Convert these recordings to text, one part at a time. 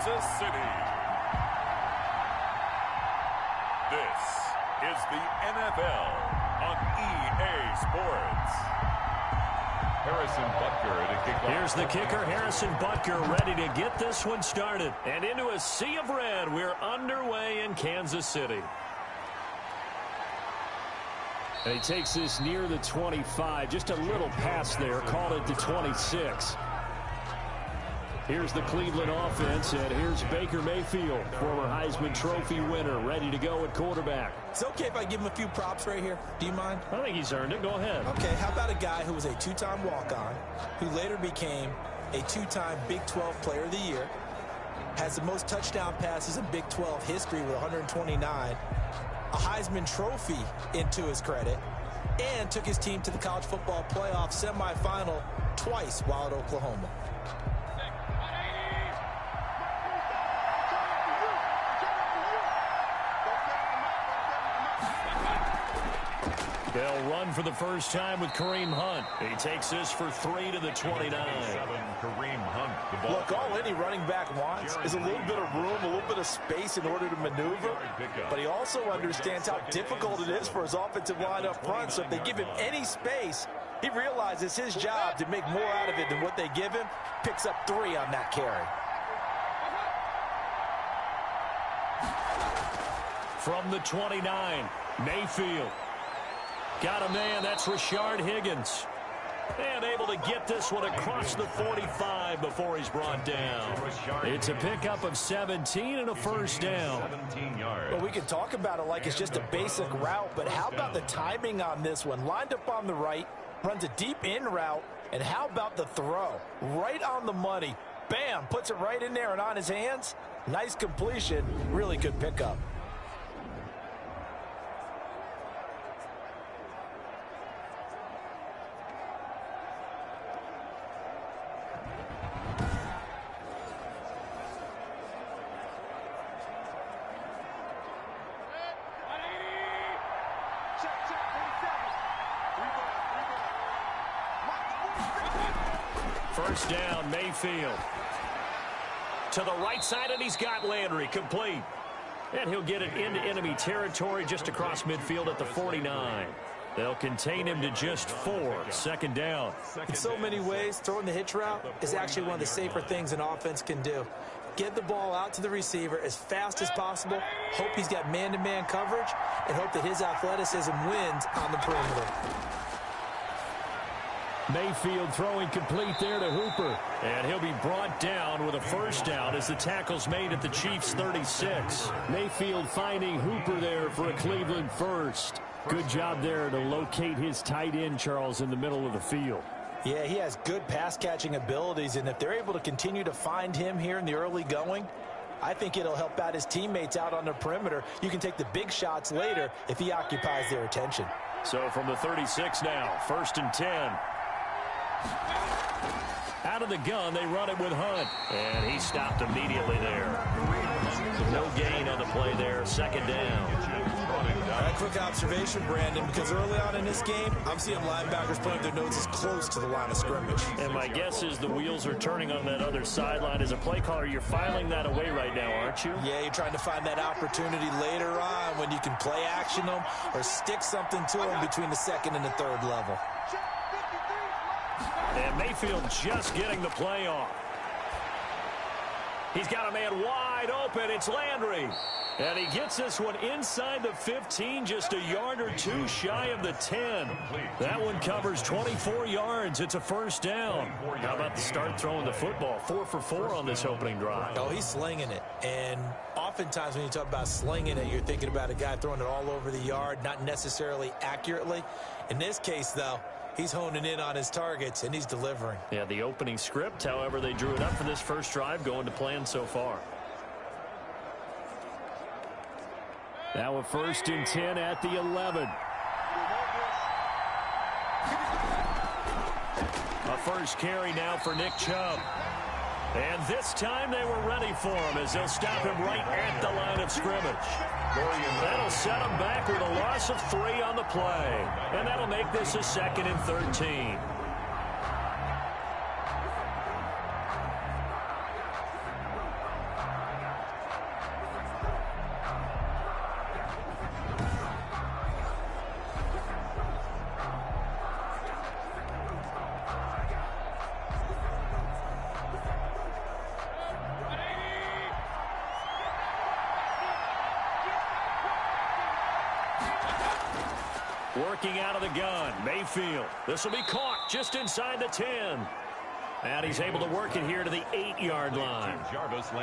Kansas City. This is the NFL on EA Sports. Harrison Butker to kick off. Here's the kicker, Harrison Butker, ready to get this one started. And into a sea of red, we're underway in Kansas City. And he takes this near the 25. Just a little pass there. Called it the 26. Here's the Cleveland offense, and here's Baker Mayfield, former Heisman Trophy winner, ready to go at quarterback. It's okay if I give him a few props right here. Do you mind? I think he's earned it. Go ahead. Okay, how about a guy who was a two-time walk-on, who later became a two-time Big 12 Player of the Year, has the most touchdown passes in Big 12 history with 129, a Heisman Trophy into his credit, and took his team to the college football playoff semifinal twice while at Oklahoma. They'll run for the first time with Kareem Hunt. He takes this for 3 to the 29. Kareem Hunt. The ball. Look, all any running back wants is a little bit of room, a little bit of space in order to maneuver. But he also understands how difficult it is for his offensive line up front. So if they give him any space, he realizes his job to make more out of it than what they give him. Picks up 3 on that carry. From the 29, Mayfield. Got a man, that's Rashard Higgins. And able to get this one across the 45 before he's brought down. It's a pickup of 17 and a first down. 17 yards. Well, we can talk about it like it's just a basic route, but how about the timing on this one? Lined up on the right, runs a deep in route, and how about the throw? Right on the money. Bam, puts it right in there and on his hands. Nice completion, really good pickup. First down, Mayfield. To the right side, and he's got Landry complete. And he'll get it into enemy territory just across midfield at the 49. They'll contain him to just 4. Second down. In so many ways, throwing the hitch route is actually one of the safer things an offense can do. Get the ball out to the receiver as fast as possible, hope he's got man-to-man coverage, and hope that his athleticism wins on the perimeter. Mayfield throwing complete there to Hooper. And he'll be brought down with a first down as the tackle's made at the Chiefs' 36. Mayfield finding Hooper there for a Cleveland first. Good job there to locate his tight end, Charles, in the middle of the field. Yeah, he has good pass-catching abilities, and if they're able to continue to find him here in the early going, I think it'll help out his teammates out on the perimeter. You can take the big shots later if he occupies their attention. So from the 36 now, 1st and 10. Out of the gun, they run it with Hunt. And he stopped immediately there. No gain on the play there. Second down. A quick observation, Brandon, because early on in this game, I'm seeing linebackers putting their noses close to the line of scrimmage. And my guess is the wheels are turning on that other sideline. As a play caller, you're filing that away right now, aren't you? Yeah, you're trying to find that opportunity later on when you can play action them or stick something to them between the second and the third level. And Mayfield just getting the play off. He's got a man wide open. It's Landry. And he gets this one inside the 15, just a yard or two shy of the 10. That one covers 24 yards. It's a first down. How about the start throwing the football? 4 for 4 on this opening drive. Oh, he's slinging it. And oftentimes when you talk about slinging it, you're thinking about a guy throwing it all over the yard, not necessarily accurately. In this case, though, he's honing in on his targets, and he's delivering. Yeah, the opening script, however, they drew it up for this first drive, going to plan so far. Now a 1st and 10 at the 11. A first carry now for Nick Chubb. And this time they were ready for him as they'll stop him right at the line of scrimmage. That'll set him back with a loss of 3 on the play. And that'll make this a 2nd and 13. Working out of the gun, Mayfield. This will be caught just inside the 10. And he's able to work it here to the 8-yard line.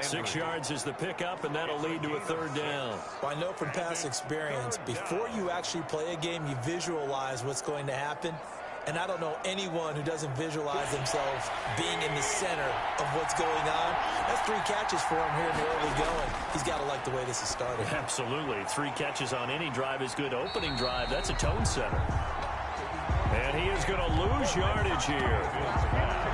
6 yards is the pickup, and that'll lead to a third down. Well, I know from past experience, before you actually play a game, you visualize what's going to happen. And I don't know anyone who doesn't visualize themselves being in the center of what's going on. That's 3 catches for him here in the early going. He's got to like the way this is started. Absolutely. 3 catches on any drive is good. Opening drive, that's a tone setter. And he is going to lose yardage here.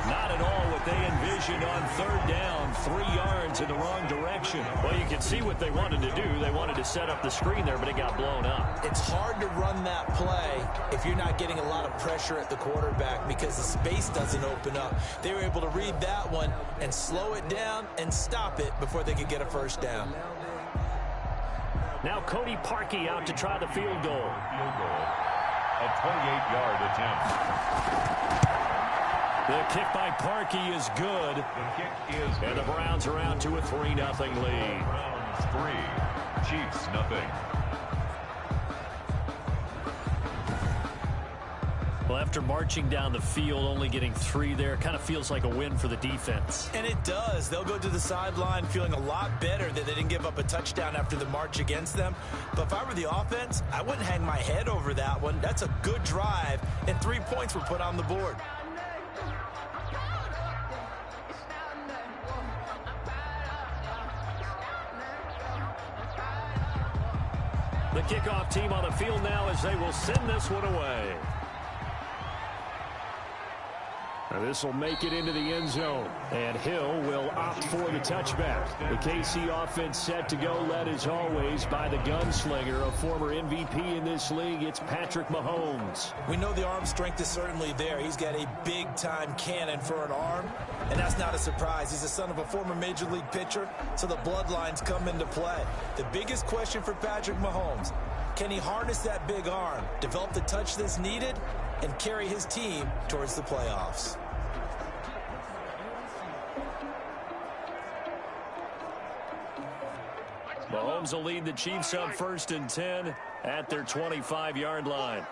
Not at all what they envisioned on third down. 3 yards in the wrong direction. Well, you can see what they wanted to do. They wanted to set up the screen there, but it got blown up. It's hard to run that play if you're not getting a lot of pressure at the quarterback because the space doesn't open up. They were able to read that one and slow it down and stop it before they could get a first down. Now Cody Parkey out to try the field goal. A 28-yard attempt. The kick by Parkey is good. The kick is good. And the Browns are out to a 3-0 lead. Browns 3, Chiefs nothing. Well, after marching down the field, only getting 3 there, kind of feels like a win for the defense. And it does. They'll go to the sideline feeling a lot better that they didn't give up a touchdown after the march against them. But if I were the offense, I wouldn't hang my head over that one. That's a good drive, and 3 points were put on the board. The kickoff team on the field now as they will send this one away. This will make it into the end zone, and Hill will opt for the touchback. The KC offense set to go, led as always by the gunslinger, a former MVP in this league. It's Patrick Mahomes. We know the arm strength is certainly there. He's got a big-time cannon for an arm, and that's not a surprise. He's the son of a former Major League pitcher, so the bloodlines come into play. The biggest question for Patrick Mahomes, can he harness that big arm, develop the touch that's needed, and carry his team towards the playoffs? Mahomes will lead the Chiefs up 1st and 10 at their 25-yard line.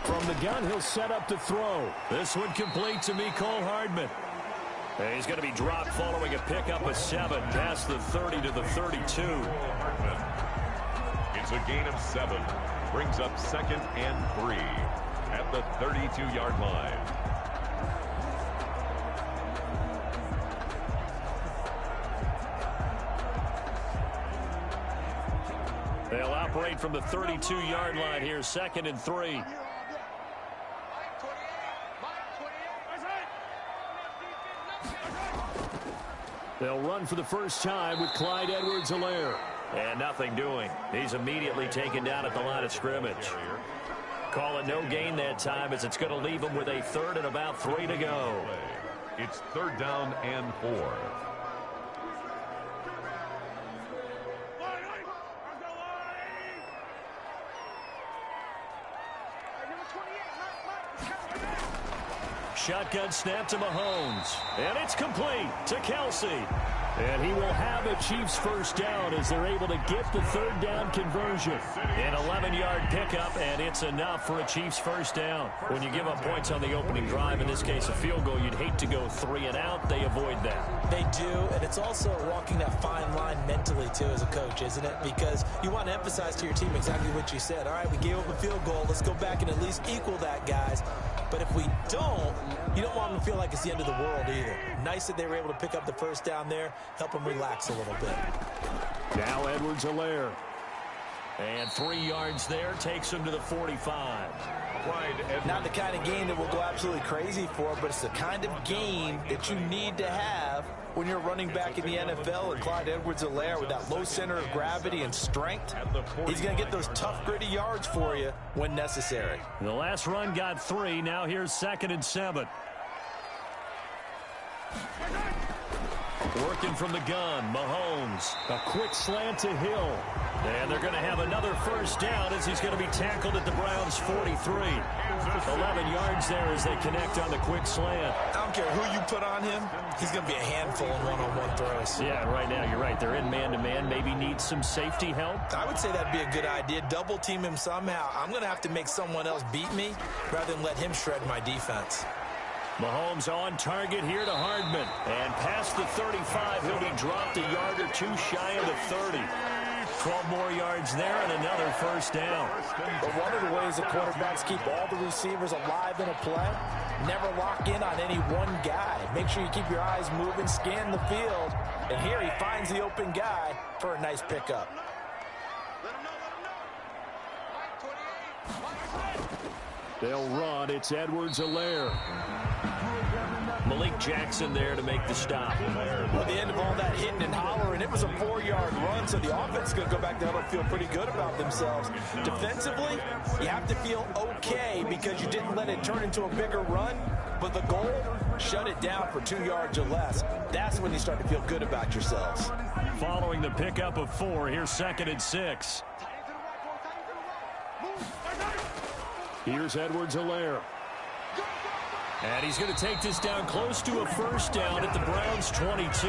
From the gun, he'll set up to throw. This one complete to Mecole Hardman. And he's going to be dropped following a pickup of 7 past the 30 to the 32. It's a gain of 7. Brings up 2nd and 3 at the 32-yard line. They'll operate from the 32-yard line here, 2nd and 3. They'll run for the first time with Clyde Edwards-Helaire. And nothing doing. He's immediately taken down at the line of scrimmage. Call it no gain that time as it's going to leave him with a 3rd and about 3 to go. It's 3rd down and 4. Shotgun snap to Mahomes. And it's complete to Kelsey. And he will have a Chiefs first down as they're able to get the 3rd down conversion. An 11-yard pickup, and it's enough for a Chiefs first down. When you give up points on the opening drive, in this case a field goal, you'd hate to go 3 and out. They avoid that. They do, and it's also walking that fine line mentally, too, as a coach, isn't it? Because you want to emphasize to your team exactly what you said. All right, we gave up a field goal. Let's go back and at least equal that, guys. But if we don't, you don't want them to feel like it's the end of the world either. Nice that they were able to pick up the first down there, help them relax a little bit. Now Edwards-Helaire. And 3 yards there, takes him to the 45. Not the kind of game that we'll go absolutely crazy for, but it's the kind of game that you need to have when you're running back in the NFL. And Clyde Edwards-Helaire, with that low center of gravity and strength, he's going to get those tough, gritty yards for you when necessary. The last run got 3. Now here's 2nd and 7. Working from the gun, Mahomes. A quick slant to Hill. And they're going to have another first down as he's going to be tackled at the Browns' 43. 11 yards there as they connect on the quick slant. I'm don't care who you put on him, he's going to be a handful in one-on-one throws. Yeah, right now, you're right. They're in man-to-man. Maybe need some safety help. I would say that'd be a good idea. Double team him somehow. I'm going to have to make someone else beat me rather than let him shred my defense. Mahomes on target here to Hardman. And past the 35, he'll be dropped a yard or two shy of the 30. 12 more yards there and another first down. But one of the ways that quarterbacks keep all the receivers alive in a play, never lock in on any one guy. Make sure you keep your eyes moving, scan the field. And here he finds the open guy for a nice pickup. They'll run. It's Edwards-Helaire. Malik Jackson there to make the stop. Well, at the end of all that hitting and hollering, it was a 4-yard run, so the offense is going to go back there and feel pretty good about themselves. Defensively, you have to feel okay because you didn't let it turn into a bigger run, but the goal, shut it down for 2 yards or less. That's when you start to feel good about yourselves. Following the pickup of 4, here's 2nd and 6. Here's Edwards-Helaire. And he's going to take this down close to a first down at the Browns' 22.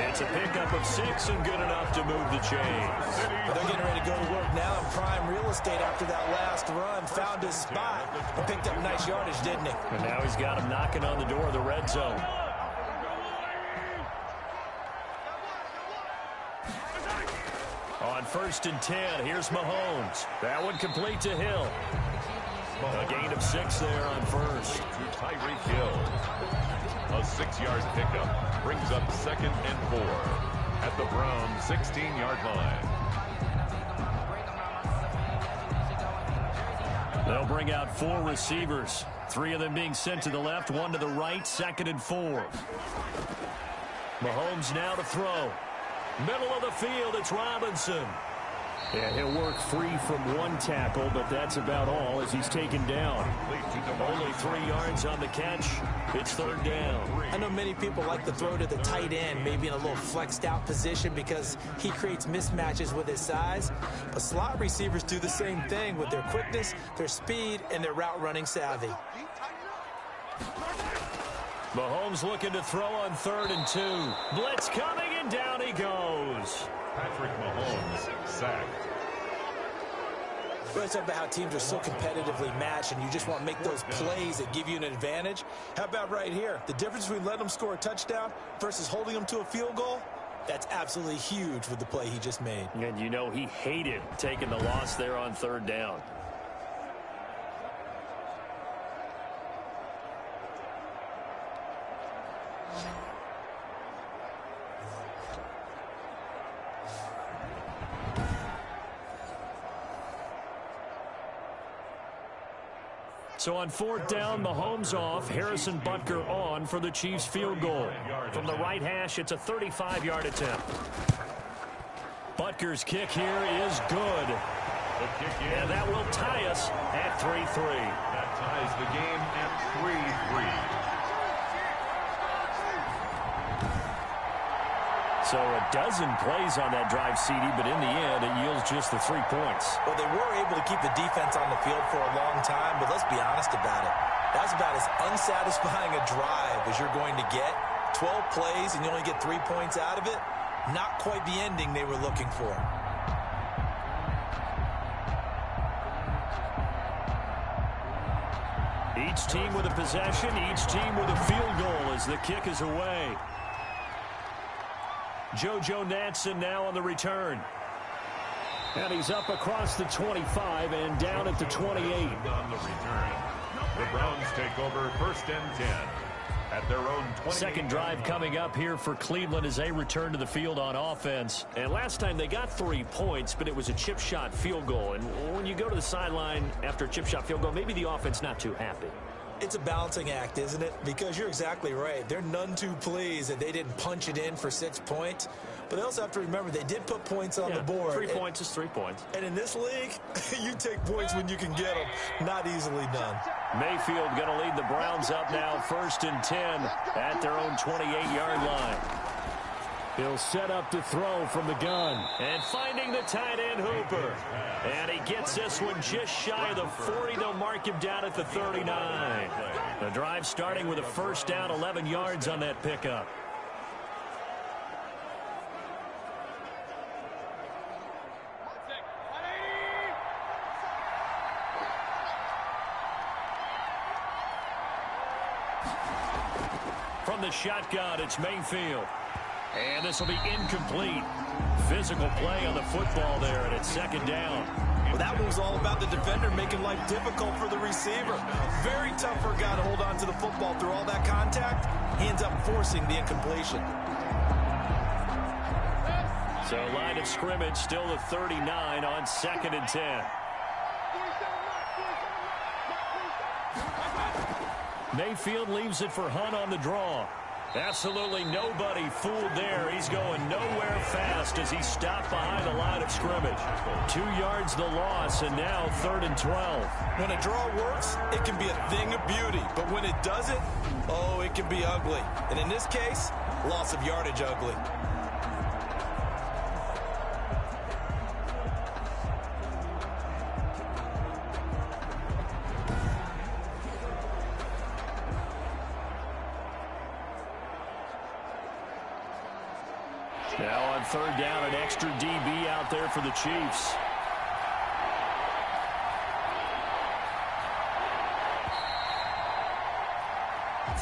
It's a pickup of 6 and good enough to move the chains. But they're getting ready to go to work now in prime real estate after that last run. Found his spot and picked up nice yardage, didn't he? And now he's got him knocking on the door of the red zone. On 1st and 10, here's Mahomes. That one complete to Hill. A gain of 6 there on 1st. To Tyreek Hill. A 6-yard pickup brings up 2nd and 4 at the Browns' 16-yard line. They'll bring out 4 receivers. 3 of them being sent to the left, 1 to the right, 2nd and 4. Mahomes now to throw. Middle of the field, it's Robinson. And he'll work free from 1 tackle, but that's about all as he's taken down. Only 3 yards on the catch. It's 3rd down. I know many people like to throw to the tight end, maybe in a little flexed out position because he creates mismatches with his size. But slot receivers do the same thing with their quickness, their speed, and their route running savvy. Mahomes looking to throw on 3rd and 2. Blitz coming, and down he goes. Patrick Mahomes sacked. We're talking about how teams are so competitively matched and you just want to make those plays that give you an advantage. How about right here? The difference between letting them score a touchdown versus holding them to a field goal, that's absolutely huge with the play he just made. And you know he hated taking the loss there on 3rd down. So on 4th down, Mahomes off, Harrison Butker on for the Chiefs field goal. From the right hash, it's a 35-yard attempt. Butker's kick here is good. And that will tie us at 3-3. That ties the game at 3-3. So a dozen plays on that drive, CD, but in the end, it yields just the 3 points. Well, they were able to keep the defense on the field for a long time, but let's be honest about it. That's about as unsatisfying a drive as you're going to get. 12 plays and you only get 3 points out of it. Not quite the ending they were looking for. Each team with a possession, each team with a field goal as the kick is away. JoJo Natson now on the return. And he's up across the 25 and down at the 28. On the return, the Browns take over 1st and 10 at their own 20. Second drive coming up here for Cleveland as they return to the field on offense. And last time they got 3 points, but it was a chip shot field goal. And when you go to the sideline after a chip shot field goal, maybe the offense not too happy. It's a balancing act, isn't it? Because you're exactly right. They're none too pleased that they didn't punch it in for 6 points. But they also have to remember they did put points on the board. 3 points is 3 points. And in this league, you take points when you can get them. Not easily done. Mayfield going to lead the Browns up now 1st and 10 at their own 28-yard line. He'll set up to throw from the gun. And finding the tight end, Hooper. And he gets this one just shy of the 40. They'll mark him down at the 39. The drive starting with a first down, 11 yards on that pickup. From the shotgun, it's Mayfield. And this will be incomplete. Physical play on the football there, and it's second down. Well, that was all about the defender making life difficult for the receiver. Very tough for a guy to hold on to the football through all that contact. He ends up forcing the incompletion. So line of scrimmage still the 39 on 2nd and 10. Mayfield leaves it for Hunt on the draw. Absolutely nobody fooled there. He's going nowhere fast as he stopped behind the line of scrimmage. 2 yards the loss, and now 3rd and 12. When a draw works, it can be a thing of beauty. But when it doesn't, oh, it can be ugly. And in this case, loss of yardage ugly. Now on 3rd down, an extra DB out there for the Chiefs.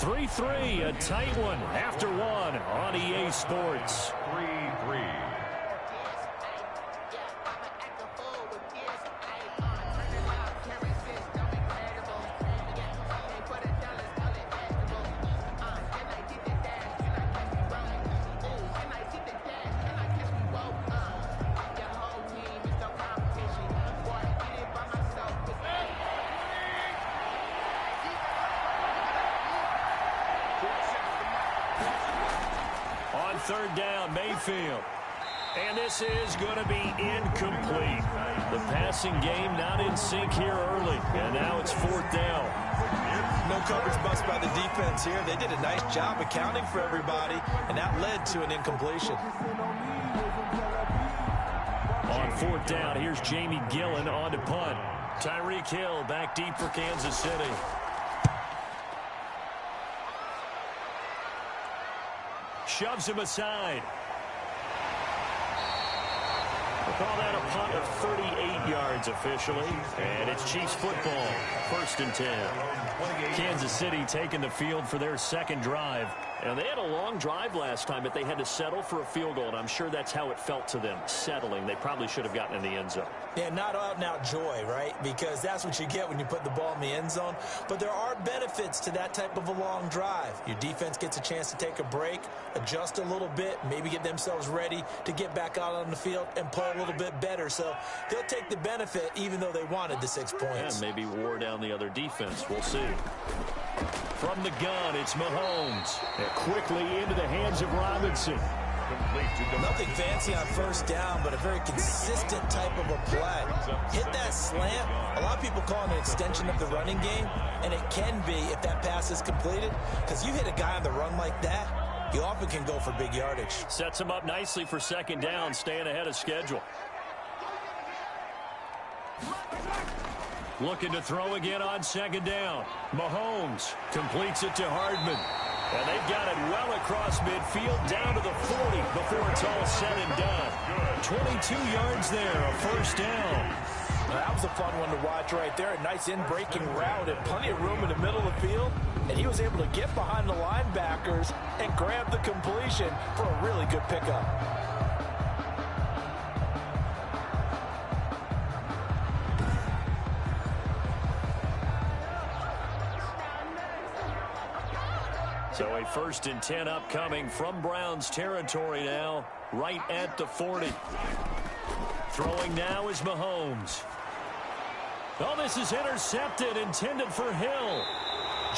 (3-3), a tight one after one on EA Sports. 3-3. On 3rd down, Mayfield. And this is going to be incomplete. The passing game not in sync here early. And now it's 4th down. No coverage bust by the defense here. They did a nice job accounting for everybody, and that led to an incompletion. On 4th down, here's Jamie Gillen on to punt. Tyreek Hill back deep for Kansas City. Shoves him aside. We'll call that a punt of 38 yards officially. And it's Chiefs football, 1st and 10. Kansas City taking the field for their second drive. And they had a long drive last time, but they had to settle for a field goal, and I'm sure that's how it felt to them, settling. They probably should have gotten in the end zone. Yeah, not out-and-out joy, right? Because that's what you get when you put the ball in the end zone. But there are benefits to that type of a long drive. Your defense gets a chance to take a break, adjust a little bit, maybe get themselves ready to get back out on the field and play a little bit better. So they'll take the benefit even though they wanted the 6 points. And maybe wore down the other defense. We'll see. From the gun, it's Mahomes. And quickly into the hands of Robinson. Nothing fancy on 1st down, but a very consistent type of a play. Hit that slant. A lot of people call it an extension of the running game, and it can be if that pass is completed, because you hit a guy on the run like that, you often can go for big yardage. Sets him up nicely for 2nd down, staying ahead of schedule. Looking to throw again on 2nd down. Mahomes completes it to Hardman. And they've got it well across midfield down to the 40 before it's all said and done. 22 yards there, a 1st down. That was a fun one to watch right there. A nice in-breaking route and plenty of room in the middle of the field. And he was able to get behind the linebackers and grab the completion for a really good pickup. So a 1st and 10 upcoming from Browns territory now, right at the 40. Throwing now is Mahomes. Oh, this is intercepted, intended for Hill.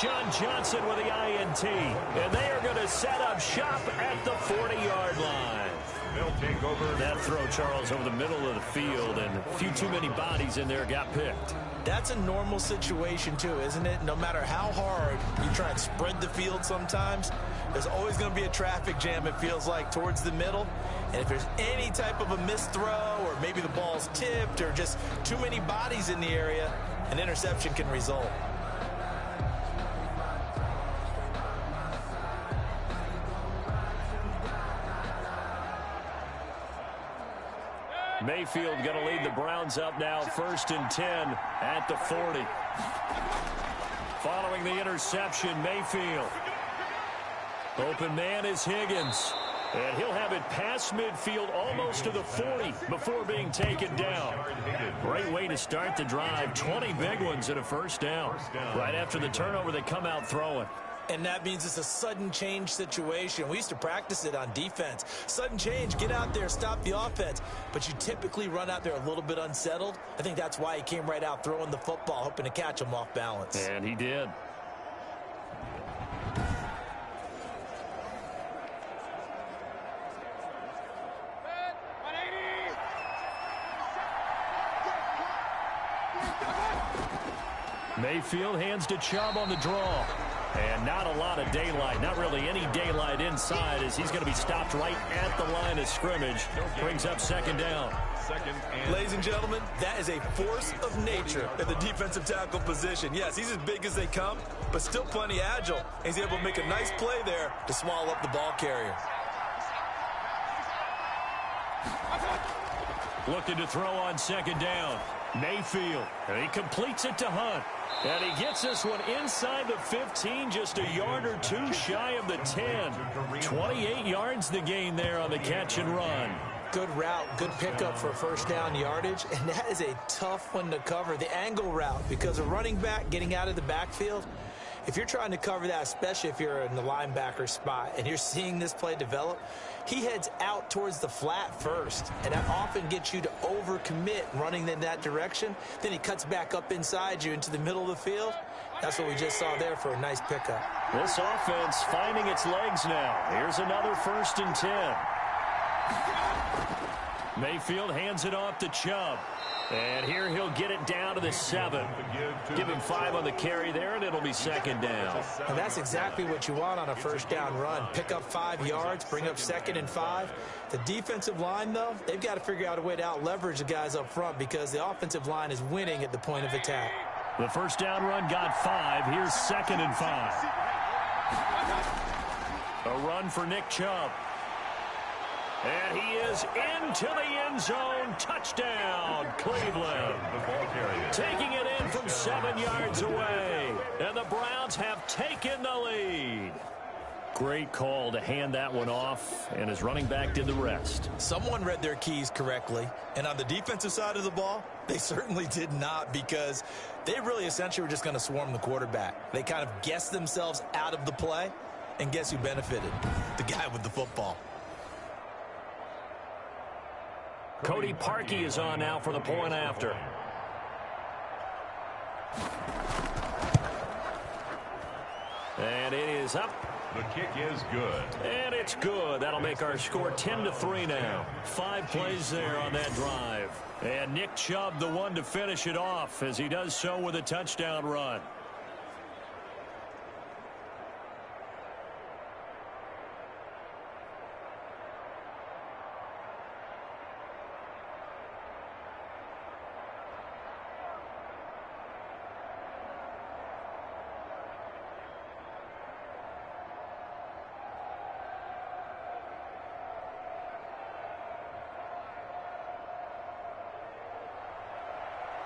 John Johnson with the INT. And they are going to set up shop at the 40-yard line. They'll take over. That throw, Charles, over the middle of the field, and a few too many bodies in there got picked. That's a normal situation, too, isn't it? No matter how hard you try and spread the field sometimes, there's always going to be a traffic jam, it feels like, towards the middle. And if there's any type of a missed throw, or maybe the ball's tipped, or just too many bodies in the area, an interception can result. Mayfield going to lead the Browns up now, 1st and 10 at the 40. Following the interception, Mayfield. Open man is Higgins. And he'll have it past midfield almost to the 40 before being taken down. Great way to start the drive. 20 big ones and a first down. Right after the turnover, they come out throwing. And that means it's a sudden change situation. We used to practice it on defense. Sudden change, get out there, stop the offense. But you typically run out there a little bit unsettled. I think that's why he came right out throwing the football, hoping to catch him off balance. And he did. Mayfield hands to Chubb on the draw. And not a lot of daylight, not really any daylight inside, as he's going to be stopped right at the line of scrimmage. Brings up 2nd down. Ladies and gentlemen, that is a force of nature at the defensive tackle position. Yes, he's as big as they come, but still plenty agile. He's able to make a nice play there to swallow up the ball carrier. Looking to throw on 2nd down. Mayfield, and he completes it to Hunt. And he gets this one inside the 15, just a yard or two shy of the 10. 28 yards the gain there on the catch and run. Good route, good pickup for first down yardage, and that is a tough one to cover, the angle route, because a running back getting out of the backfield, if you're trying to cover that, especially if you're in the linebacker spot and you're seeing this play develop, he heads out towards the flat first, and that often gets you to overcommit running in that direction. Then he cuts back up inside you into the middle of the field. That's what we just saw there for a nice pickup. This offense finding its legs now. Here's another 1st and 10. Mayfield hands it off to Chubb. And here he'll get it down to the 7. Give him 5 on the carry there, and it'll be 2nd down. And that's exactly what you want on a first down run. Pick up 5 yards, bring up 2nd and 5. The defensive line, though, they've got to figure out a way to out-leverage the guys up front because the offensive line is winning at the point of attack. The first down run got 5. Here's 2nd and 5. A run for Nick Chubb. And he is into the end zone. Touchdown, Cleveland. Taking it in from 7 yards away. And the Browns have taken the lead. Great call to hand that one off, and his running back did the rest. Someone read their keys correctly, and on the defensive side of the ball, they certainly did not, because they really essentially were just going to swarm the quarterback. They kind of guessed themselves out of the play, and guess who benefited? The guy with the football. Cody Parkey is on now for the point after. And it is up. The kick is good. And it's good. That'll make our score 10-3 now. 5 plays there on that drive. And Nick Chubb, the one to finish it off, as he does so with a touchdown run.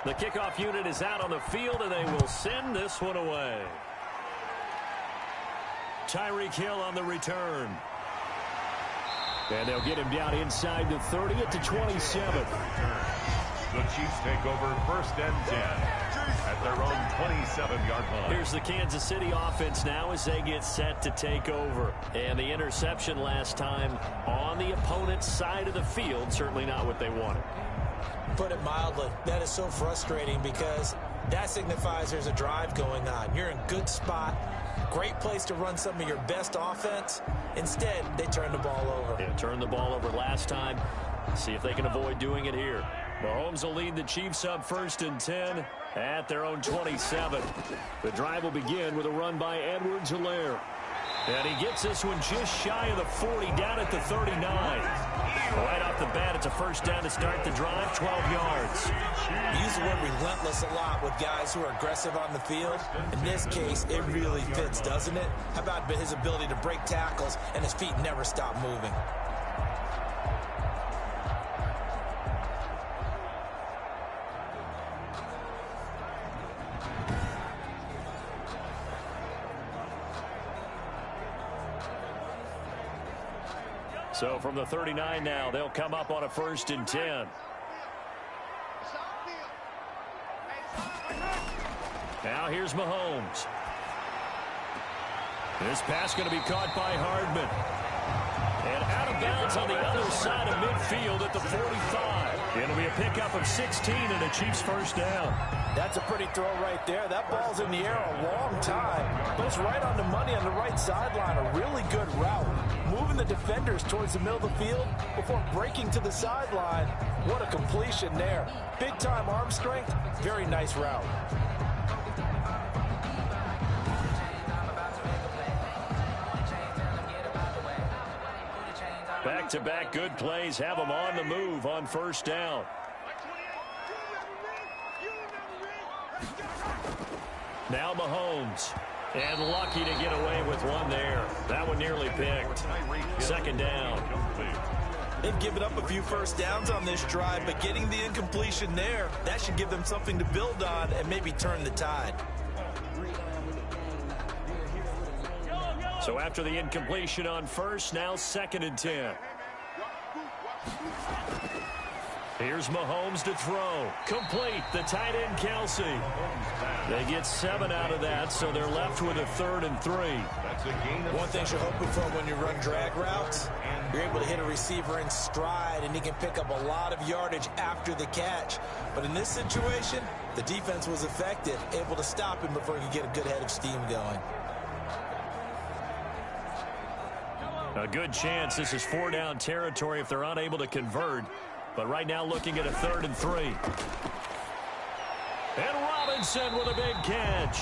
The kickoff unit is out on the field, and they will send this one away. Tyreek Hill on the return. And they'll get him down inside the 30 at the 27. The Chiefs take over 1st and 10 at their own 27-yard line. Here's the Kansas City offense now as they get set to take over. And the interception last time on the opponent's side of the field, certainly not what they wanted. Put it mildly, that is so frustrating because that signifies there's a drive going on. You're in good spot. Great place to run some of your best offense. Instead, they turn the ball over. Yeah, turned the ball over last time. See if they can avoid doing it here. Mahomes will lead the Chiefs up 1st and 10 at their own 27. The drive will begin with a run by Edwards-Helaire. And he gets this one just shy of the 40, down at the 39. Right off the bat, it's a first down to start the drive, 12 yards. We use the word relentless a lot with guys who are aggressive on the field. In this case, it really fits, doesn't it? How about his ability to break tackles and his feet never stop moving? So from the 39 now, they'll come up on a 1st and 10. Now here's Mahomes. This pass going to be caught by Hardman. And out of bounds on the other side of midfield at the 45. It'll be a pickup of 16 and a Chiefs first down. That's a pretty throw right there. That ball's in the air a long time, but it's right on the money on the right sideline. A really good route. Moving the defenders towards the middle of the field before breaking to the sideline. What a completion there. Big-time arm strength. Very nice route. Back-to-back good plays have them on the move on first down. Now Mahomes. And lucky to get away with one there. That one nearly picked. Second down. They've given up a few first downs on this drive, but getting the incompletion there, that should give them something to build on and maybe turn the tide. So after the incompletion on first, now 2nd and 10. Here's Mahomes to throw. Complete. The tight end, Kelsey. They get 7 out of that, so they're left with a 3rd and 3. One thing you're hoping for when you run drag routes, you're able to hit a receiver in stride, and he can pick up a lot of yardage after the catch. But in this situation, the defense was effective, able to stop him before he could get a good head of steam going. A good chance this is 4-down territory if they're unable to convert. But right now looking at a 3rd and 3. And Robinson with a big catch.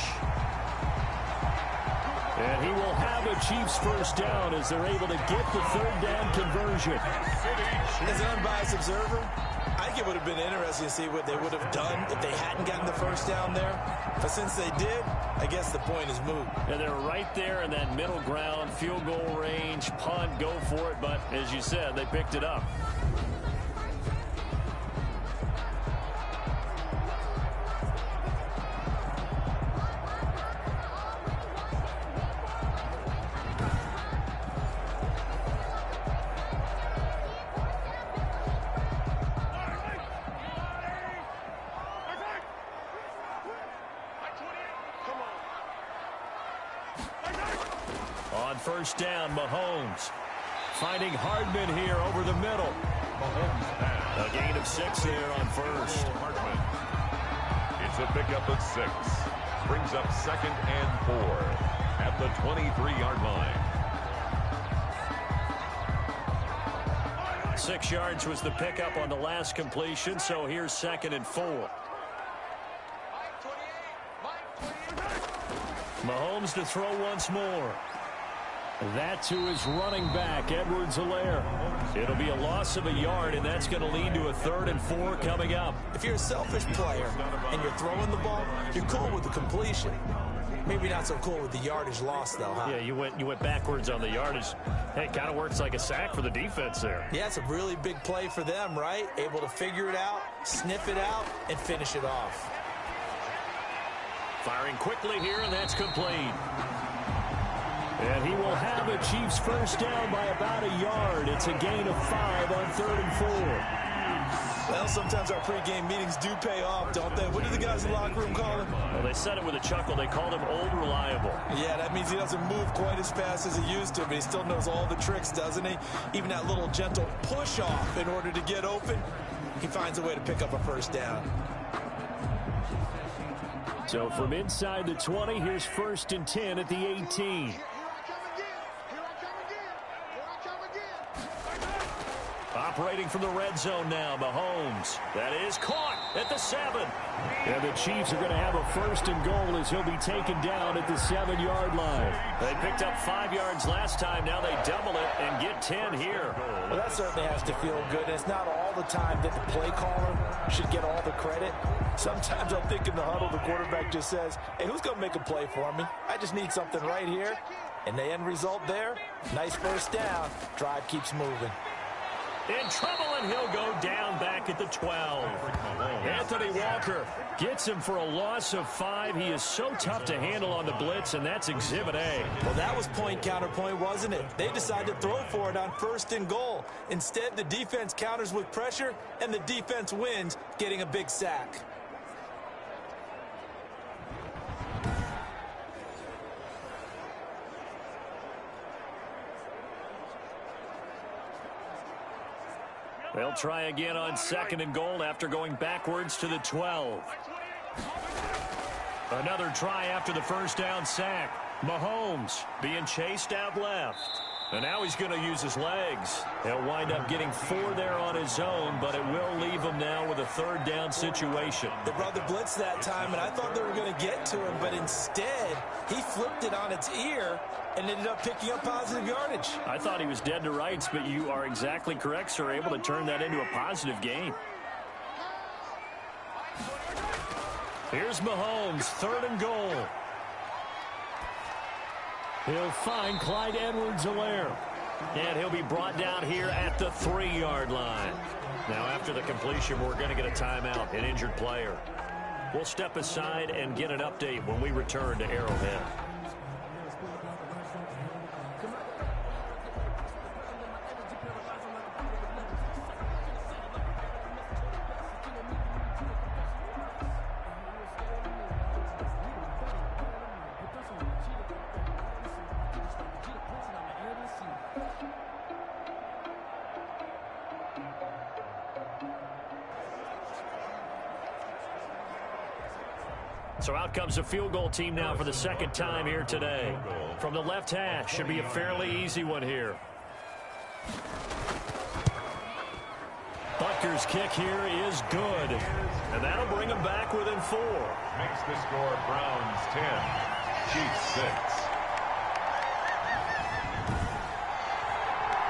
And he will have a Chiefs first down as they're able to get the 3rd down conversion. As an unbiased observer, I think it would have been interesting to see what they would have done if they hadn't gotten the first down there. But since they did, I guess the point is moot. And they're right there in that middle ground, field goal range, punt, go for it. But as you said, they picked it up. On first down, Mahomes finding Hardman here over the middle. A gain of 6 there on first. It's a pickup of 6. Brings up 2nd and 4 at the 23-yard line. 6 yards was the pickup on the last completion, so here's 2nd and 4. Mahomes to throw once more. That to his running back, Edwards-Helaire. It'll be a loss of a yard, and that's going to lead to a 3rd and 4 coming up. If you're a selfish player and you're throwing the ball, you're cool with the completion. Maybe not so cool with the yardage loss, though, huh? Yeah, you went backwards on the yardage. Hey, it kind of works like a sack for the defense there. Yeah, it's a really big play for them, right? Able to figure it out, sniff it out, and finish it off. Firing quickly here, and that's complete. And he will have a Chiefs first down by about a yard. It's a gain of 5 on 3rd and 4. Well, sometimes our pregame meetings do pay off, don't they? What do the guys in the locker room call him? Well, they said it with a chuckle. They called him Old Reliable. Yeah, that means he doesn't move quite as fast as he used to, but he still knows all the tricks, doesn't he? Even that little gentle push-off in order to get open, he finds a way to pick up a first down. So from inside the 20, here's 1st and 10 at the 18. Operating from the red zone now, Mahomes. That is caught at the 7. And the Chiefs are going to have a 1st and goal as he'll be taken down at the 7-yard line. They picked up 5 yards last time. Now they double it and get 10 here. Well, that certainly has to feel good. It's not all the time that the play caller should get all the credit. Sometimes I think in the huddle, the quarterback just says, hey, who's going to make a play for me? I just need something right here. And the end result there, nice 1st down. Drive keeps moving. In trouble, and he'll go down back at the 12. Anthony Walker gets him for a loss of 5. He is so tough to handle on the blitz, and that's Exhibit A. Well, that was point counterpoint, wasn't it? They decided to throw for it on 1st and goal. Instead, the defense counters with pressure, and the defense wins, getting a big sack. They'll try again on 2nd and goal after going backwards to the 12. Another try after the 1st down sack. Mahomes being chased out left. And now he's going to use his legs. He'll wind up getting 4 there on his own, but it will leave him now with a 3rd down situation. They brought the blitz that time, and I thought they were going to get to him, but instead he flipped it on its ear and ended up picking up positive yardage. I thought he was dead to rights, but you are exactly correct, sir. Able to turn that into a positive gain. Here's Mahomes, 3rd and goal. He'll find Clyde Edwards-Helaire. And he'll be brought down here at the 3-yard line. Now after the completion, we're going to get a timeout, an injured player. We'll step aside and get an update when we return to Arrowhead. So out comes the field goal team now for the 2nd time here today. From the left hash, should be a fairly easy one here. Butker's kick here is good. And that'll bring him back within 4. Makes the score Browns 10, Chiefs 6.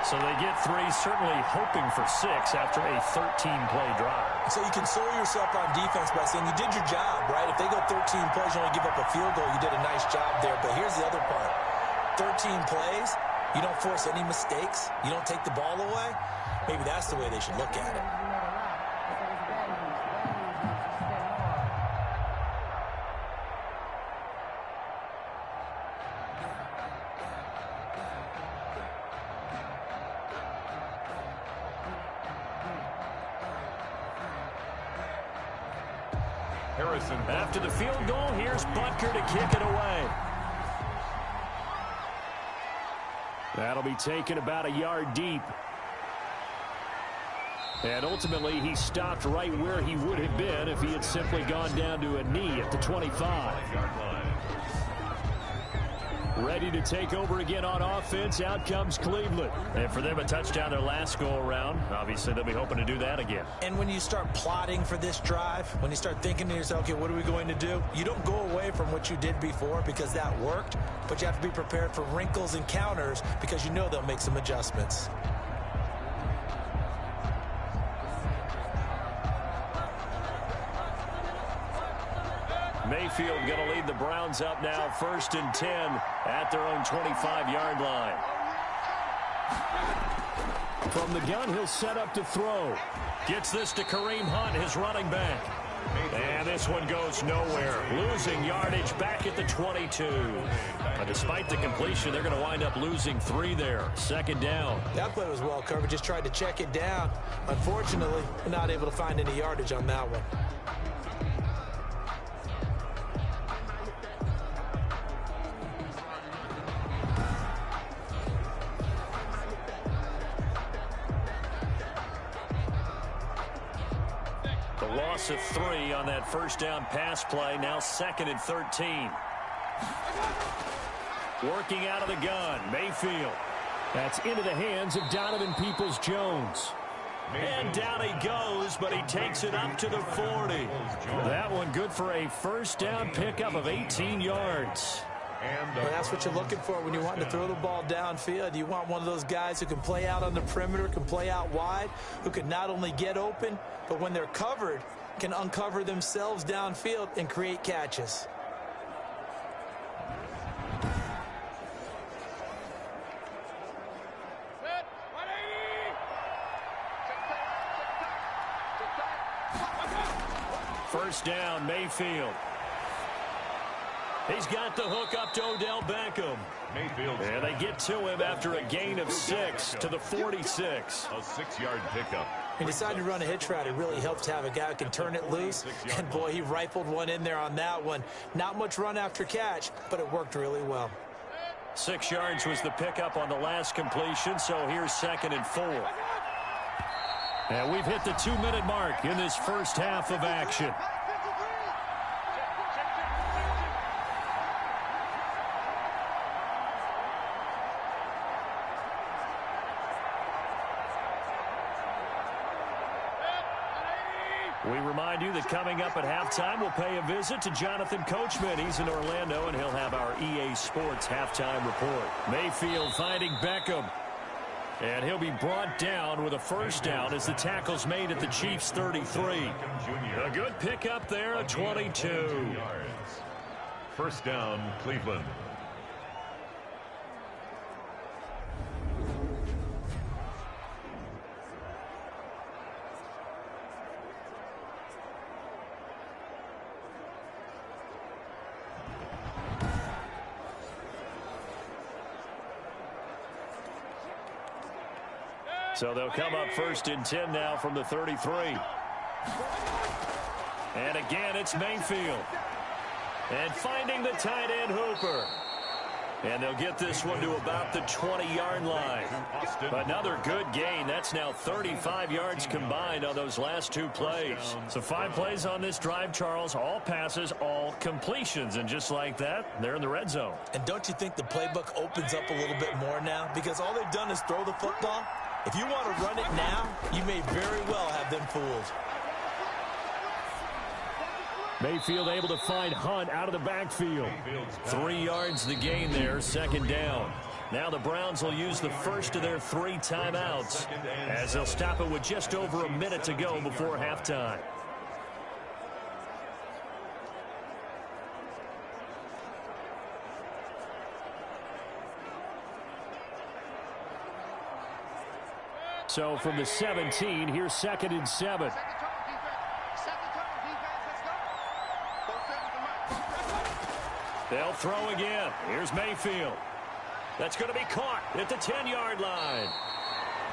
So they get 3, certainly hoping for 6 after a 13-play drive. So you console yourself on defense by saying you did your job, right? If they go 13 plays, you only give up a field goal, you did a nice job there. But here's the other part. 13 plays, you don't force any mistakes, you don't take the ball away. Maybe that's the way they should look at it. Harrison. After the field goal, here's Butker to kick it away. That'll be taken about a yard deep. And ultimately, he stopped right where he would have been if he had simply gone down to a knee at the 25. Ready to take over again on offense. Out comes Cleveland. And for them, a touchdown their last go-around. Obviously, they'll be hoping to do that again. And when you start plotting for this drive, when you start thinking to yourself, okay, what are we going to do? You don't go away from what you did before because that worked, but you have to be prepared for wrinkles and counters because you know they'll make some adjustments. Mayfield going to lead the Browns up now, 1st and 10 at their own 25-yard line. From the gun, he'll set up to throw. Gets this to Kareem Hunt, his running back. And this one goes nowhere. Losing yardage back at the 22. But despite the completion, they're going to wind up losing 3 there. 2nd down. That play was well covered. Just tried to check it down. Unfortunately, not able to find any yardage on that one. loss of 3 on that first down pass play. Now 2nd and 13. Working out of the gun, Mayfield. That's into the hands of Donovan Peoples-Jones. And down he goes, but he takes it up to the 40. That one good for a first down pickup of 18 yards. Well, that's what you're looking for when you want to throw the ball downfield. You want one of those guys who can play out on the perimeter, can play out wide, who can not only get open, but when they're covered, can uncover themselves downfield and create catches. First down, Mayfield. He's got the hook up to Odell Beckham. Mayfield. And they get to him after a gain of 6 to the 46. A 6-yard pickup. He decided to run a hitch route. It really helps to have a guy who can turn it loose. And, boy, he rifled one in there on that one. Not much run after catch, but it worked really well. 6 yards was the pickup on the last completion, so here's 2nd and 4. And we've hit the 2-minute mark in this first half of action. We remind you that coming up at halftime, we'll pay a visit to Jonathan Coachman. He's in Orlando, and he'll have our EA Sports halftime report. Mayfield finding Beckham. And he'll be brought down with a first down as the tackle's made at the Chiefs' 33. A good pickup there, a 22. First down, Cleveland. So they'll come up 1st and 10 now from the 33. And again, it's Mayfield. And finding the tight end, Hooper. And they'll get this one to about the 20-yard line. Another good gain. That's now 35 yards combined on those last 2 plays. So 5 plays on this drive, Charles. All passes, all completions. And just like that, they're in the red zone. And don't you think the playbook opens up a little bit more now? Because all they've done is throw the football. If you want to run it now, you may very well have them fooled. Mayfield able to find Hunt out of the backfield. 3 yards the gain there, 2nd down. Now the Browns will use the first of their 3 timeouts as they'll stop it with just over a minute to go before halftime. So from the 17, here's 2nd and 7. They'll throw again. Here's Mayfield. That's going to be caught at the 10-yard line.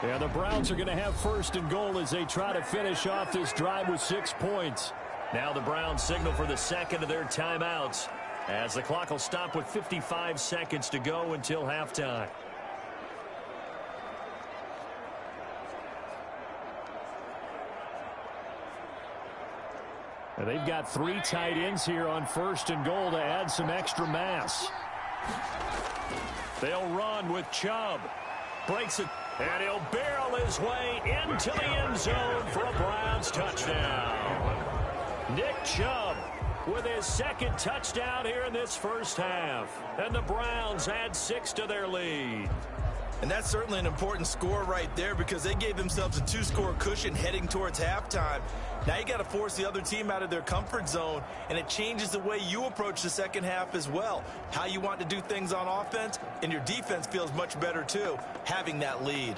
Yeah, the Browns are going to have 1st and goal as they try to finish off this drive with 6 points. Now the Browns signal for the 2nd of their timeouts as the clock will stop with 55 seconds to go until halftime. And they've got 3 tight ends here on 1st and goal to add some extra mass. They'll run with Chubb. Breaks it, and he'll barrel his way into the end zone for a Browns touchdown. Nick Chubb with his 2nd touchdown here in this first half. And the Browns add 6 to their lead. And that's certainly an important score right there because they gave themselves a 2-score cushion heading towards halftime. Now you got to force the other team out of their comfort zone, and it changes the way you approach the second half as well. How you want to do things on offense, and your defense feels much better too, having that lead.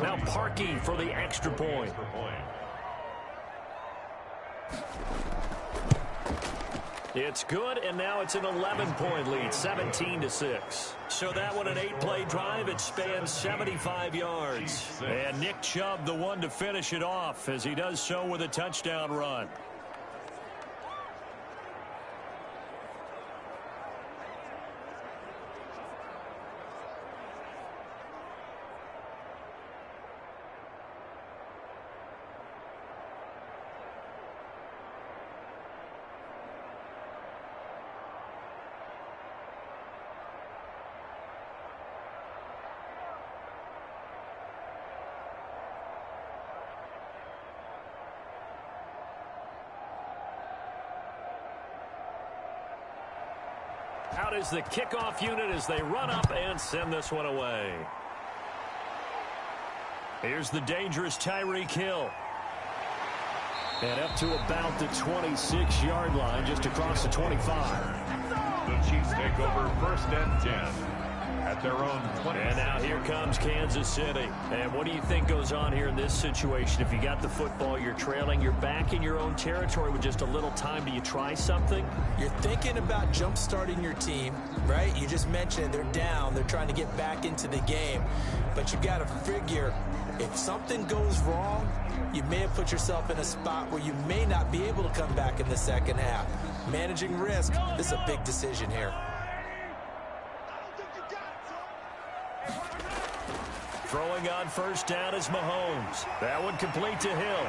Now Parkey for the extra point. It's good, and now it's an 11-point lead, 17-6. So that one, an 8-play drive. It spans 75 yards. And Nick Chubb, the one to finish it off, as he does so with a touchdown run. Out is the kickoff unit as they run up and send this one away. Here's the dangerous Tyreek Hill. And up to about the 26-yard line, just across the 25. The Chiefs take over 1st and 10 at their own 20. And now here comes Kansas City. And what do you think goes on here in this situation? If you got the football, you're trailing, you're back in your own territory with just a little time. Do you try something? You're thinking about jump-starting your team, right? You just mentioned they're down. They're trying to get back into the game. But you got to figure if something goes wrong, you may have put yourself in a spot where you may not be able to come back in the second half. Managing risk, this is a big decision here. Throwing on 1st down is Mahomes. That one complete to Hill.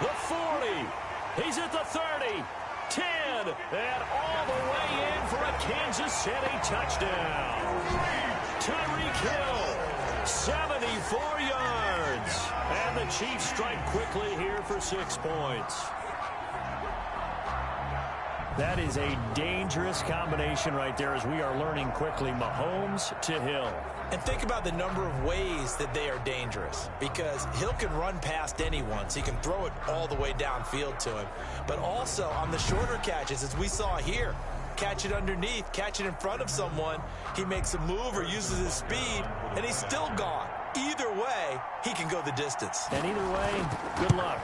The 40. He's at the 30. 10. And all the way in for a Kansas City touchdown. Tyreek Hill, 74 yards. And the Chiefs strike quickly here for 6 points. That is a dangerous combination right there as we are learning quickly. Mahomes to Hill. And think about the number of ways that they are dangerous, because Hill can run past anyone, so he can throw it all the way downfield to him. But also on the shorter catches, as we saw here, catch it underneath, catch it in front of someone, he makes a move or uses his speed, and he's still gone. Either way, he can go the distance. And either way, good luck.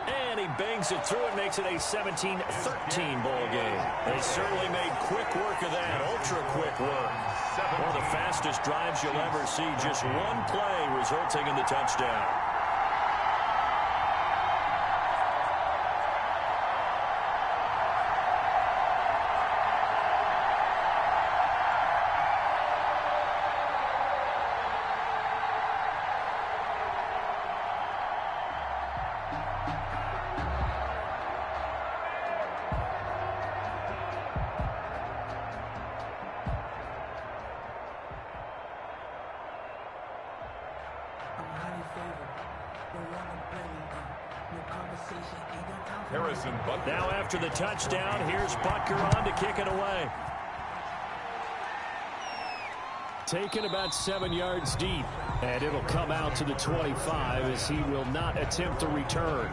And he bangs it through and makes it a 17-13 ball game. They certainly made quick work of that, ultra-quick work. One of the fastest drives you'll ever see, just one play resulting in the touchdown. Now after the touchdown, here's Butker on to kick it away. Taken about 7 yards deep, and it'll come out to the 25 as he will not attempt to return.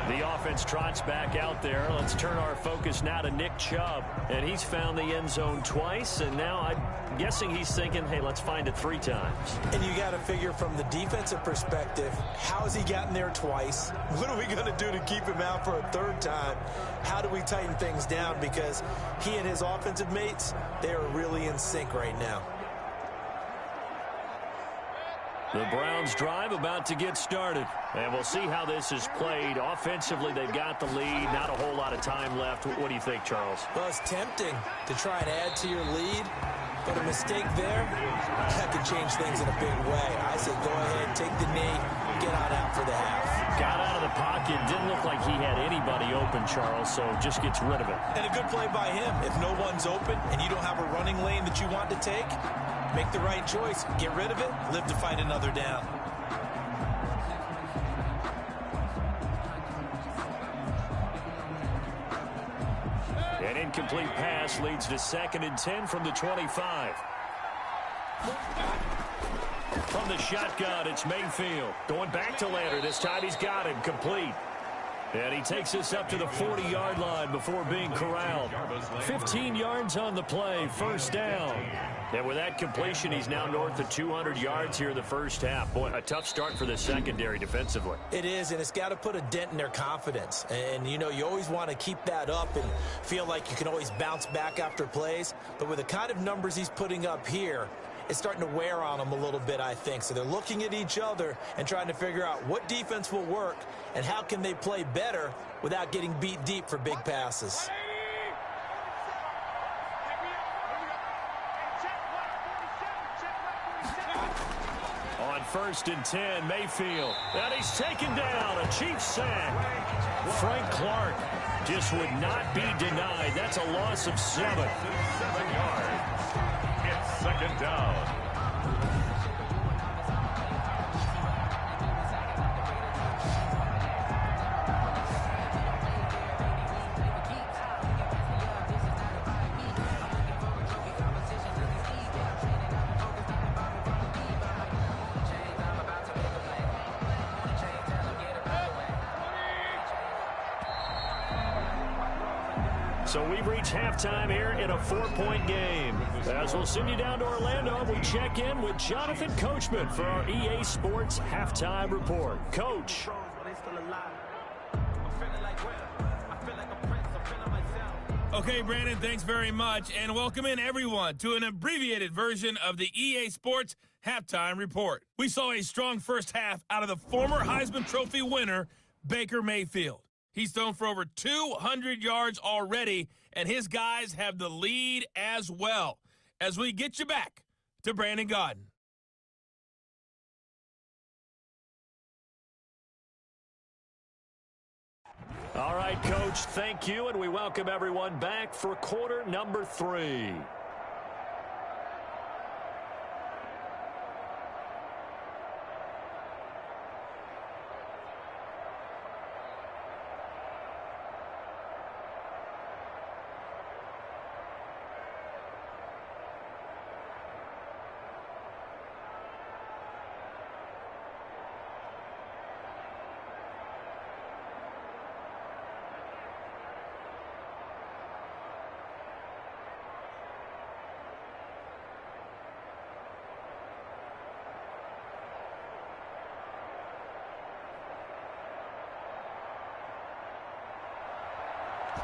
The offense trots back out there. Let's turn our focus now to Nick Chubb. And he's found the end zone twice, and now I'm guessing he's thinking, hey, let's find it 3 times. And you got to figure from the defensive perspective, how has he gotten there twice? What are we going to do to keep him out for a 3rd time? How do we tighten things down? Because he and his offensive mates, they are really in sync right now. The Browns drive about to get started. And we'll see how this is played. Offensively, they've got the lead. Not a whole lot of time left. What do you think, Charles? Well, it's tempting to try and add to your lead. But a mistake there, that could change things in a big way. I say go ahead, take the knee, get on out for the half. Got out of the pocket. Didn't look like he had anybody open, Charles, so just gets rid of it. And a good play by him. If no one's open and you don't have a running lane that you want to take, make the right choice. Get rid of it. Live to fight another down. An incomplete pass leads to 2nd and 10 from the 25. From the shotgun, it's Mayfield. Going back to Leonard. This time he's got him complete. And he takes us up to the 40-yard line before being corralled. 15 yards on the play, 1st down. And with that completion, he's now north of 200 yards here in the 1st half. Boy, a tough start for the secondary defensively. It is, and it's got to put a dent in their confidence. And, you know, you always want to keep that up and feel like you can always bounce back after plays. But with the kind of numbers he's putting up here, it's starting to wear on them a little bit, I think. So they're looking at each other and trying to figure out what defense will work and how can they play better without getting beat deep for big passes. On 1st and 10, Mayfield. And he's taken down. A Chiefs sack. Frank Clark just would not be denied. That's a loss of 7. 7 yards. It's 2nd down. So we've reached halftime here in a 4-point game. As we'll send you down to Orlando, we check in with Jonathan Coachman for our EA Sports Halftime Report. Coach. Okay, Brandon, thanks very much, and welcome in everyone to an abbreviated version of the EA Sports Halftime Report. We saw a strong first half out of the former Heisman Trophy winner, Baker Mayfield. He's thrown for over 200 yards already, and his guys have the lead as well. As we get you back to Brandon Gaudin. All right, Coach, thank you, and we welcome everyone back for quarter number 3.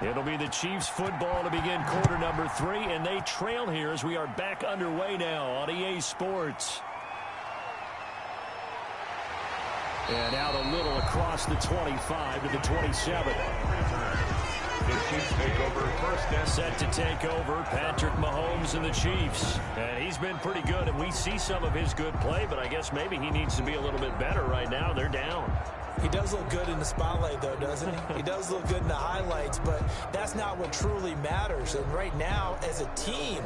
It'll be the Chiefs football to begin quarter number 3, and they trail here as we are back underway now on EA Sports. And out a little across the 25 to the 27. The Chiefs take over first and set to take over, Patrick Mahomes and the Chiefs. And he's been pretty good, and we see some of his good play, but I guess maybe he needs to be a little bit better right now. They're down. He does look good in the spotlight, though, doesn't he? He does look good in the highlights, but that's not what truly matters. And right now, as a team,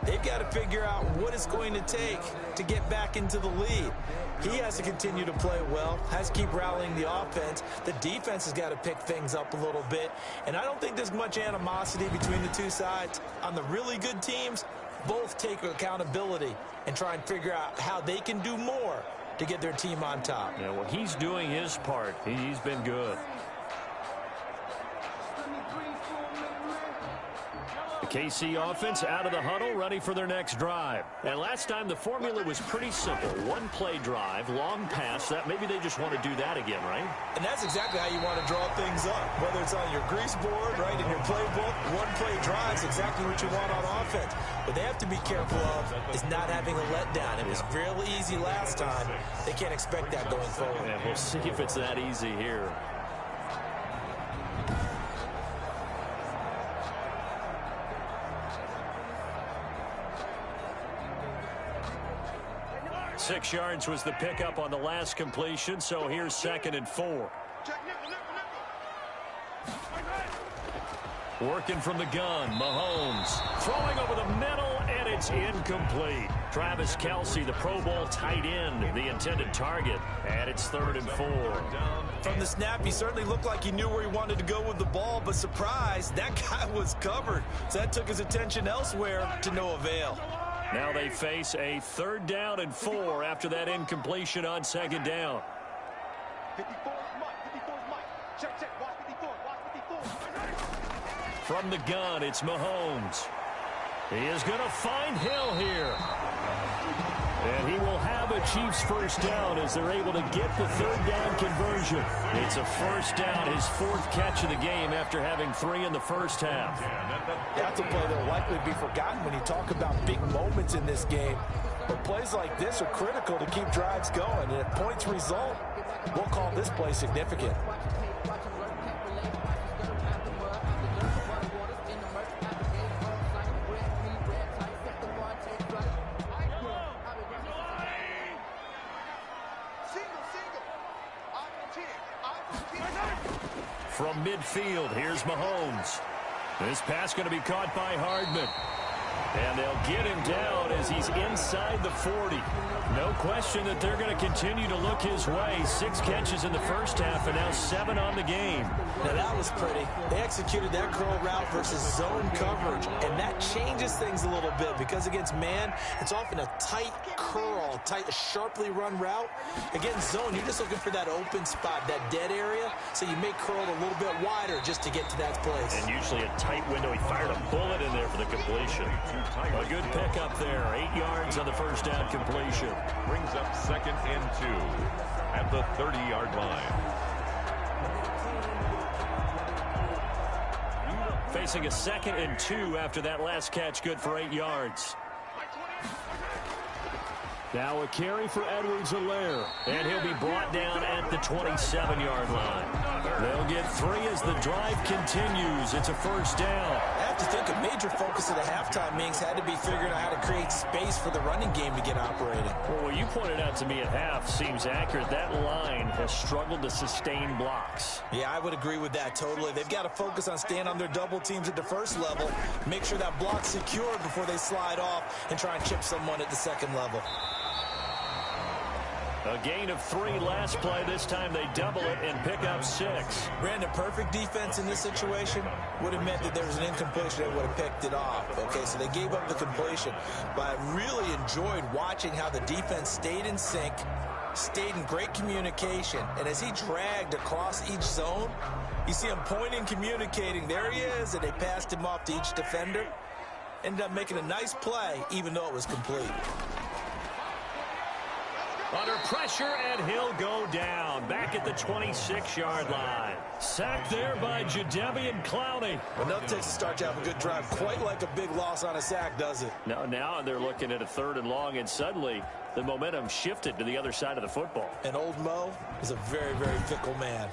they've got to figure out what it's going to take to get back into the lead. He has to continue to play well, has to keep rallying the offense. The defense has got to pick things up a little bit. And I don't think there's much animosity between the two sides. On the really good teams, both take accountability and try and figure out how they can do more to get their team on top. Yeah, well, he's doing his part. He's been good. The KC offense out of the huddle, ready for their next drive. And last time the formula was pretty simple. One play drive, long pass. That maybe they just want to do that again, right? And that's exactly how you want to draw things up. Whether it's on your grease board, right, in your playbook, one play drive is exactly what you want on offense. What they have to be careful of is not having a letdown. It was real easy last time. They can't expect that going forward. Yeah, we'll see if it's that easy here. Six yards was the pickup on the last completion, so here's 2nd and 4. Working from the gun, Mahomes throwing over the middle, and it's incomplete. Travis Kelce, the Pro Bowl tight end, the intended target, and it's 3rd and 4. From the snap, he certainly looked like he knew where he wanted to go with the ball, but surprise, that guy was covered. So that took his attention elsewhere to no avail. Now they face a 3rd down and 4 after that incompletion on 2nd down. 54 Mike. Check. Watch 54. From the gun, it's Mahomes. He is going to find Hill here. And he will have a Chiefs first down as they're able to get the 3rd down conversion. It's a first down, his 4th catch of the game after having 3 in the first half. That's a play that will likely be forgotten when you talk about big moments in this game. But plays like this are critical to keep drives going. And if points result, we'll call this play significant. From midfield, here's Mahomes. This pass going to be caught by Hardman. And they'll get him down as he's inside the 40. No question that they're going to continue to look his way. 6 catches in the first half and now 7 on the game. Now that was pretty. They executed that curl route versus zone coverage, and that changes things a little bit because against man, it's often a tight curl, a sharply run route. Against zone, you're just looking for that open spot, that dead area, so you may curl it a little bit wider just to get to that place. And usually a tight window. He fired a bullet in there for the completion. A good pickup there. 8 yards on the first down completion. Brings up 2nd and 2 at the 30-yard line. Facing a 2nd and 2 after that last catch, good for 8 yards. Now a carry for Edwards-Helaire, and he'll be brought down at the 27-yard line. They'll get 3 as the drive continues. It's a first down. I have to think a major focus of the halftime meetings had to be figuring out how to create space for the running game to get operating. Well, what you pointed out to me at half seems accurate. That line has struggled to sustain blocks. Yeah, I would agree with that totally. They've got to focus on staying on their double teams at the first level, make sure that block's secured before they slide off and try and chip someone at the second level. A gain of 3 last play. This time they double it and pick up 6. Brandon, perfect defense in this situation would have meant that there was an incompletion that would have picked it off. Okay, so they gave up the completion. But I really enjoyed watching how the defense stayed in sync, stayed in great communication. And as he dragged across each zone, you see him pointing, communicating. There he is, and they passed him off to each defender. Ended up making a nice play, even though it was complete. Under pressure, and he'll go down. Back at the 26-yard line. Sacked there by Jadeveon Clowney. Enough takes to start to have a good drive. Quite like a big loss on a sack, does it? Now they're looking at a 3rd and long, and suddenly the momentum shifted to the other side of the football. And old Mo is a very, very fickle man.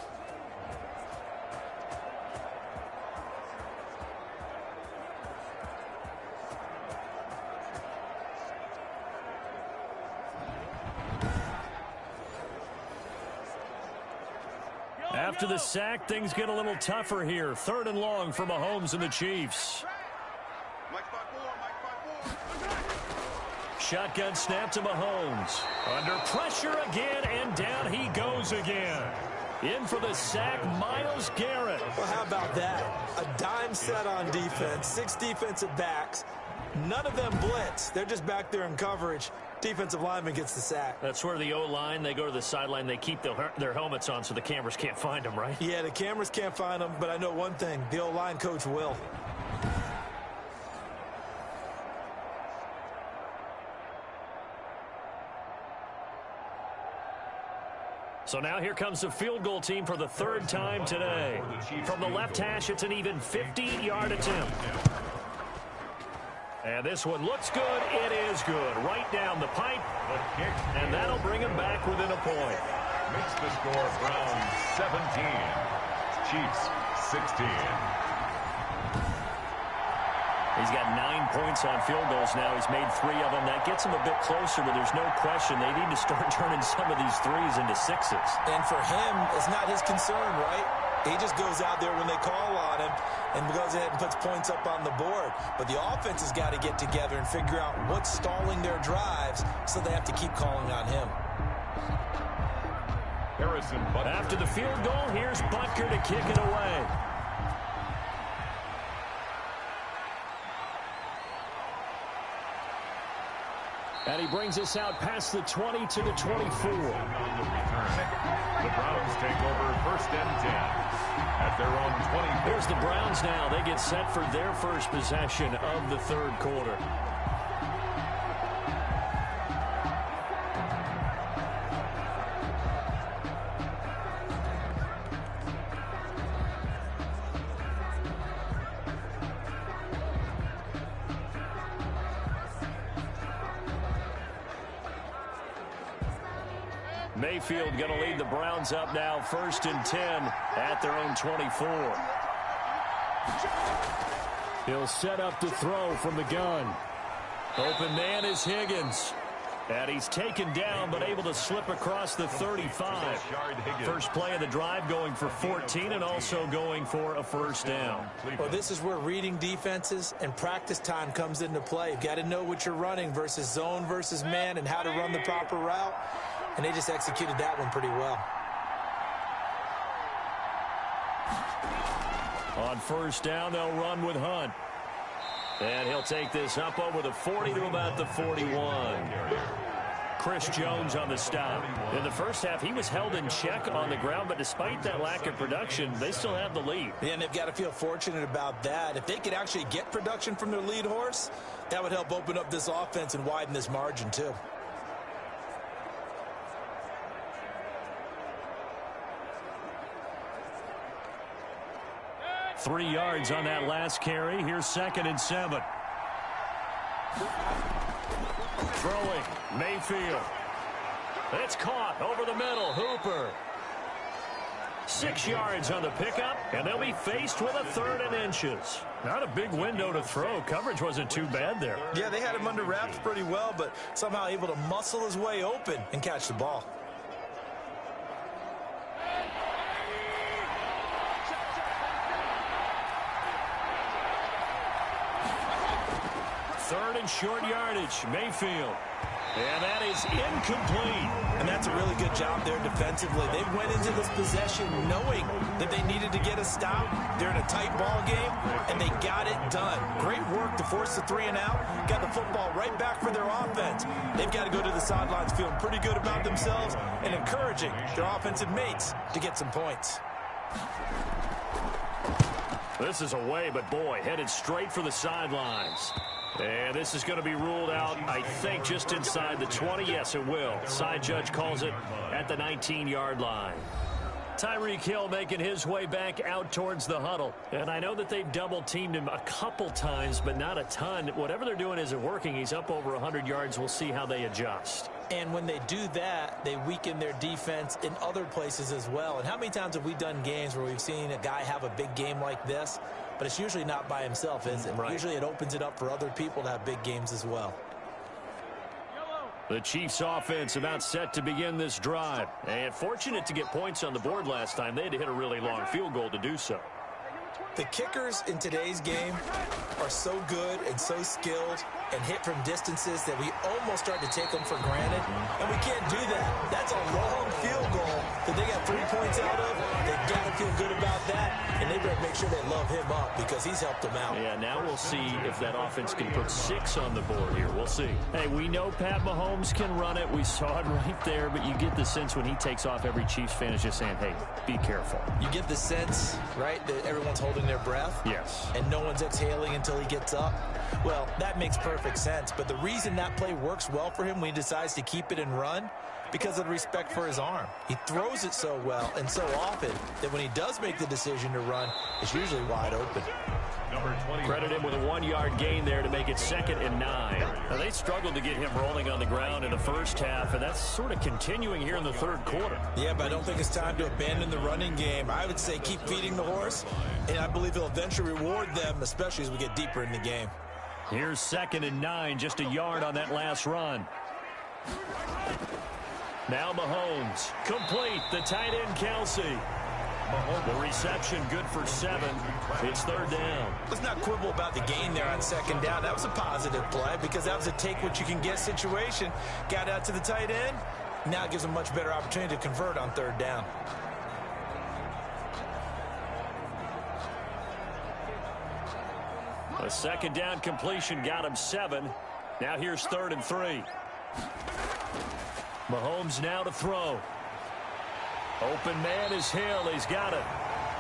After the sack, things get a little tougher here. 3rd and long for Mahomes and the Chiefs. Shotgun snap to Mahomes. Under pressure again, and down he goes again. In for the sack, Myles Garrett. Well, how about that? A dime set on defense, 6 defensive backs. None of them blitz. They're just back there in coverage. Defensive lineman gets the sack. That's where the O-line, they go to the sideline, they keep their helmets on so the cameras can't find them, right? Yeah, the cameras can't find them, but I know one thing. The O-line coach will. So now here comes the field goal team for the 3rd time today. From the left hash, it's an even 50-yard attempt. And this one looks good. It is good. Right down the pipe. And that'll bring him back within a point. Makes the score Browns 17. Chiefs 16. He's got 9 points on field goals now. He's made 3 of them. That gets him a bit closer, but there's no question they need to start turning some of these 3s into 6s. And for him, it's not his concern, right? He just goes out there when they call on him and goes ahead and puts points up on the board. But the offense has got to get together and figure out what's stalling their drives, so they have to keep calling on him. Harrison Butker. After the field goal, here's Butker to kick it away. And he brings us out past the 20 to the 24. The Browns take over 1st and 10 at their own 20. Here's the Browns now. They get set for their first possession of the 3rd quarter. Mayfield going to lead the Browns up now 1st and 10 at their own 24. He'll set up to throw from the gun. Open man is Higgins. And he's taken down, but able to slip across the 35. First play of the drive going for 14 and also going for a first down. Well, this is where reading defenses and practice time comes into play. You've got to know what you're running versus zone versus man and how to run the proper route. And they just executed that one pretty well. On first down, they'll run with Hunt. And he'll take this up over the 40 to about the 41. Chris Jones on the stop. In the first half, he was held in check on the ground, but despite that lack of production, they still have the lead. Yeah, and they've got to feel fortunate about that. If they could actually get production from their lead horse, that would help open up this offense and widen this margin too. Three yards on that last carry. Here's 2nd and 7. Throwing, Mayfield. It's caught over the middle. Hooper. 6 yards on the pickup, and they'll be faced with a 3rd and inches. Not a big window to throw. Coverage wasn't too bad there. Yeah, they had him under wraps pretty well, but somehow able to muscle his way open and catch the ball. Third and short yardage, Mayfield. And that is incomplete. And that's a really good job there defensively. They went into this possession knowing that they needed to get a stop. They're in a tight ball game, and they got it done. Great work to force the 3 and out. Got the football right back for their offense. They've got to go to the sidelines feeling pretty good about themselves and encouraging their offensive mates to get some points. This is away, but boy, headed straight for the sidelines. And this is going to be ruled out, I think, just inside the 20. Yes, it will. Side judge calls it at the 19-yard line. Tyreek Hill making his way back out towards the huddle. And I know that they've double-teamed him a couple times, but not a ton. Whatever they're doing isn't working. He's up over 100 yards. We'll see how they adjust. And when they do that, they weaken their defense in other places as well. And how many times have we done games where we've seen a guy have a big game like this? But it's usually not by himself, is it? Right. Usually it opens it up for other people to have big games as well. The Chiefs offense about set to begin this drive. And fortunate to get points on the board last time. They had to hit a really long field goal to do so. The kickers in today's game are so good and so skilled and hit from distances that we almost start to take them for granted. And we can't do that. That's a long field goal that they got 3 points out of. They've got to feel good about that. And they better make sure they love him up because he's helped them out. Yeah, now we'll see if that offense can put 6 on the board here. We'll see. Hey, we know Pat Mahomes can run it. We saw it right there, but you get the sense when he takes off, every Chiefs fan is just saying, hey, be careful. You get the sense, right, that everyone's holding their breath. Yes. And no one's exhaling until he gets up. Well, that makes perfect sense. But the reason that play works well for him when he decides to keep it and run, because of the respect for his arm. He throws it so well and so often that when he does make the decision to run, it's usually wide open. Credit him with a 1-yard gain there to make it 2nd and 9. Now, they struggled to get him rolling on the ground in the first half, and that's sort of continuing here in the third quarter. Yeah, but I don't think it's time to abandon the running game. I would say keep feeding the horse, and I believe he'll eventually reward them, especially as we get deeper in the game. Here's 2nd and 9, just a yard on that last run. Now Mahomes, complete, the tight end Kelsey. The reception good for 7. It's 3rd down. Let's not quibble about the gain there on 2nd down. That was a positive play because that was a take-what-you-can-get situation. Got out to the tight end. Now it gives a much better opportunity to convert on 3rd down. A 2nd down completion got him 7. Now here's 3rd and 3. Mahomes now to throw. Open man is Hill. He's got it.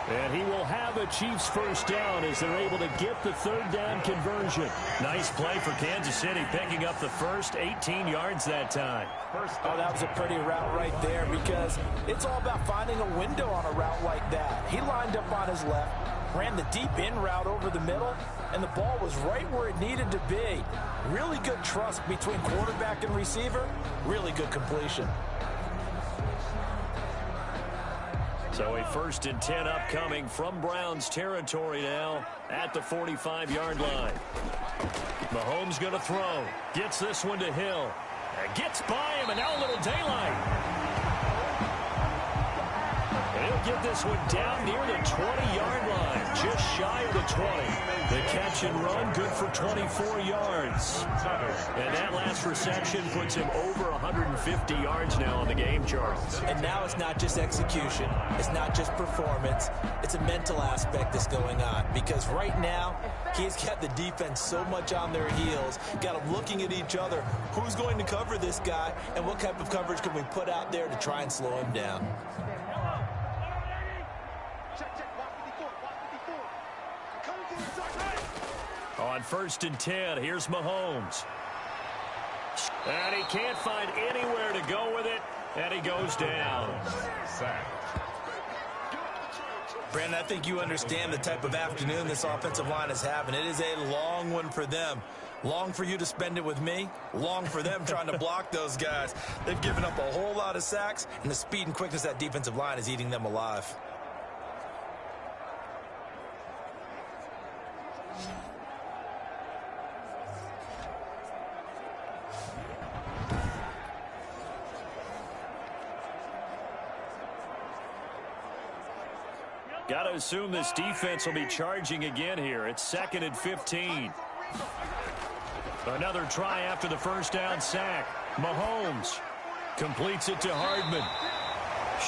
And he will have a Chiefs first down as they're able to get the 3rd down conversion. Nice play for Kansas City, picking up the first 18 yards that time. Oh, that was a pretty route right there because it's all about finding a window on a route like that. He lined up on his left, ran the deep in route over the middle, and the ball was right where it needed to be. Really good trust between quarterback and receiver. Really good completion. So a 1st and 10 upcoming from Browns territory now at the 45-yard line. Mahomes going to throw. Gets this one to Hill. And gets by him, and now a little daylight. And he'll get this one down near the 20-yard line, just shy of the 20. The catch and run, good for 24 yards. And that last reception puts him over 150 yards now on the game, Charles. And now it's not just execution. It's not just performance. It's a mental aspect that's going on. Because right now, he's got the defense so much on their heels, got them looking at each other. Who's going to cover this guy, and what type of coverage can we put out there to try and slow him down? On 1st and 10, here's Mahomes. And he can't find anywhere to go with it, and he goes down. Sack. Brandon, I think you understand the type of afternoon this offensive line is having. It is a long one for them. Long for you to spend it with me. Long for them trying to block those guys. They've given up a whole lot of sacks, and the speed and quickness of that defensive line is eating them alive. Got to assume this defense will be charging again here. It's 2nd and 15. Another try after the first down sack. Mahomes completes it to Hardman.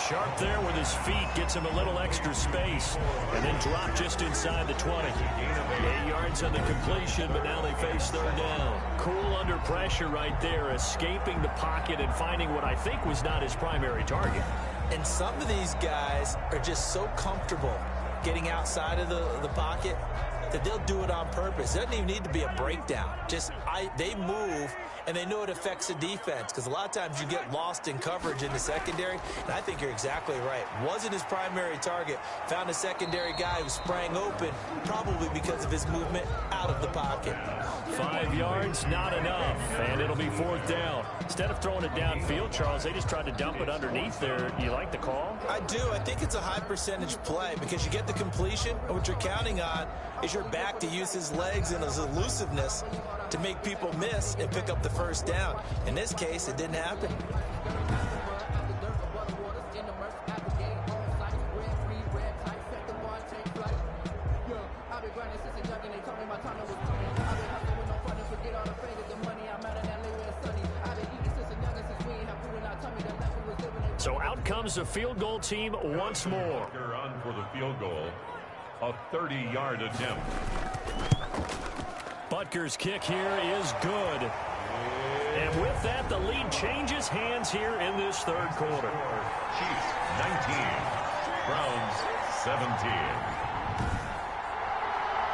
Sharp there with his feet, gets him a little extra space, and then drop just inside the 20. 8 yards on the completion, but now they face 3rd down. Cool under pressure right there, escaping the pocket and finding what I think was not his primary target. And some of these guys are just so comfortable getting outside of the pocket that they'll do it on purpose. It doesn't even need to be a breakdown. They move, and they know it affects the defense, because a lot of times you get lost in coverage in the secondary, and I think you're exactly right. Wasn't his primary target. Found a secondary guy who sprang open, probably because of his movement out of the pocket. 5 yards, not enough, and it'll be 4th down. Instead of throwing it downfield, Charles, they just tried to dump it underneath there. You like the call? I do. I think it's a high percentage play, because you get the completion, and what you're counting on is your back to use his legs and his elusiveness to make people miss and pick up the first down. In this case, it didn't happen. So out comes the field goal team once more. On for the field goal. A 30-yard attempt. Butker's kick here is good. And with that, the lead changes hands here in this 3rd quarter. Chiefs 19. Browns 17.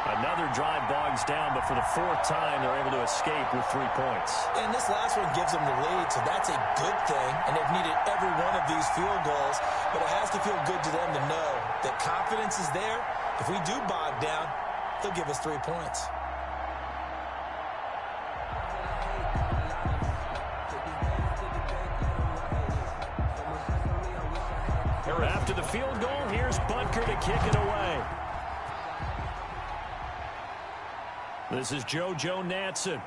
Another drive bogs down, but for the 4th time, they're able to escape with 3 points. And this last one gives them the lead, so that's a good thing. And they've needed every one of these field goals, but it has to feel good to them to know that confidence is there. If we do bog down, they'll give us 3 points. After the field goal, here's Butker to kick it away. This is JoJo Natson.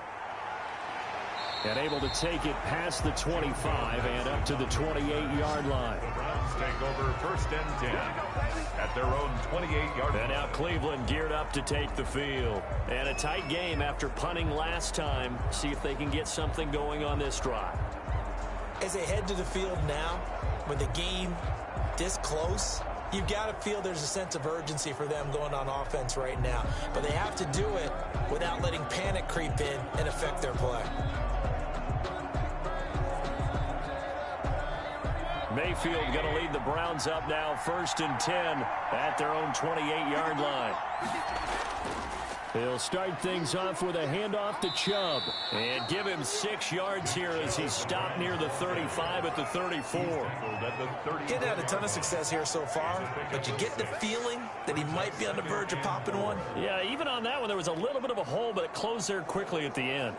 And able to take it past the 25 and up to the 28-yard line. The Browns take over 1st and 10 at their own 28-yard line. And now Cleveland geared up to take the field. And a tight game after punting last time. See if they can get something going on this drive. As they head to the field now, with the game this close, you've got to feel there's a sense of urgency for them going on offense right now. But they have to do it without letting panic creep in and affect their play. Mayfield going to lead the Browns up now, 1st and 10 at their own 28-yard line. He'll start things off with a handoff to Chubb and give him 6 yards here as he's stopped near the 35 at the 34. Getting had a ton of success here so far, but you get the feeling that he might be on the verge of popping one. Yeah, even on that one, there was a little bit of a hole, but it closed there quickly at the end.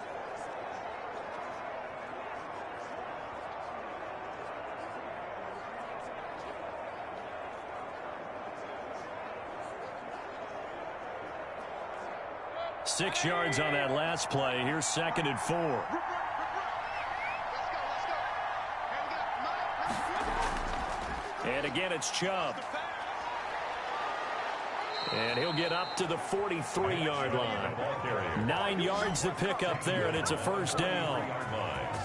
"6 yards on that last play. Here's 2nd and 4. And again, it's Chubb. And he'll get up to the 43-yard line. 9 yards to pick up there, and it's a first down.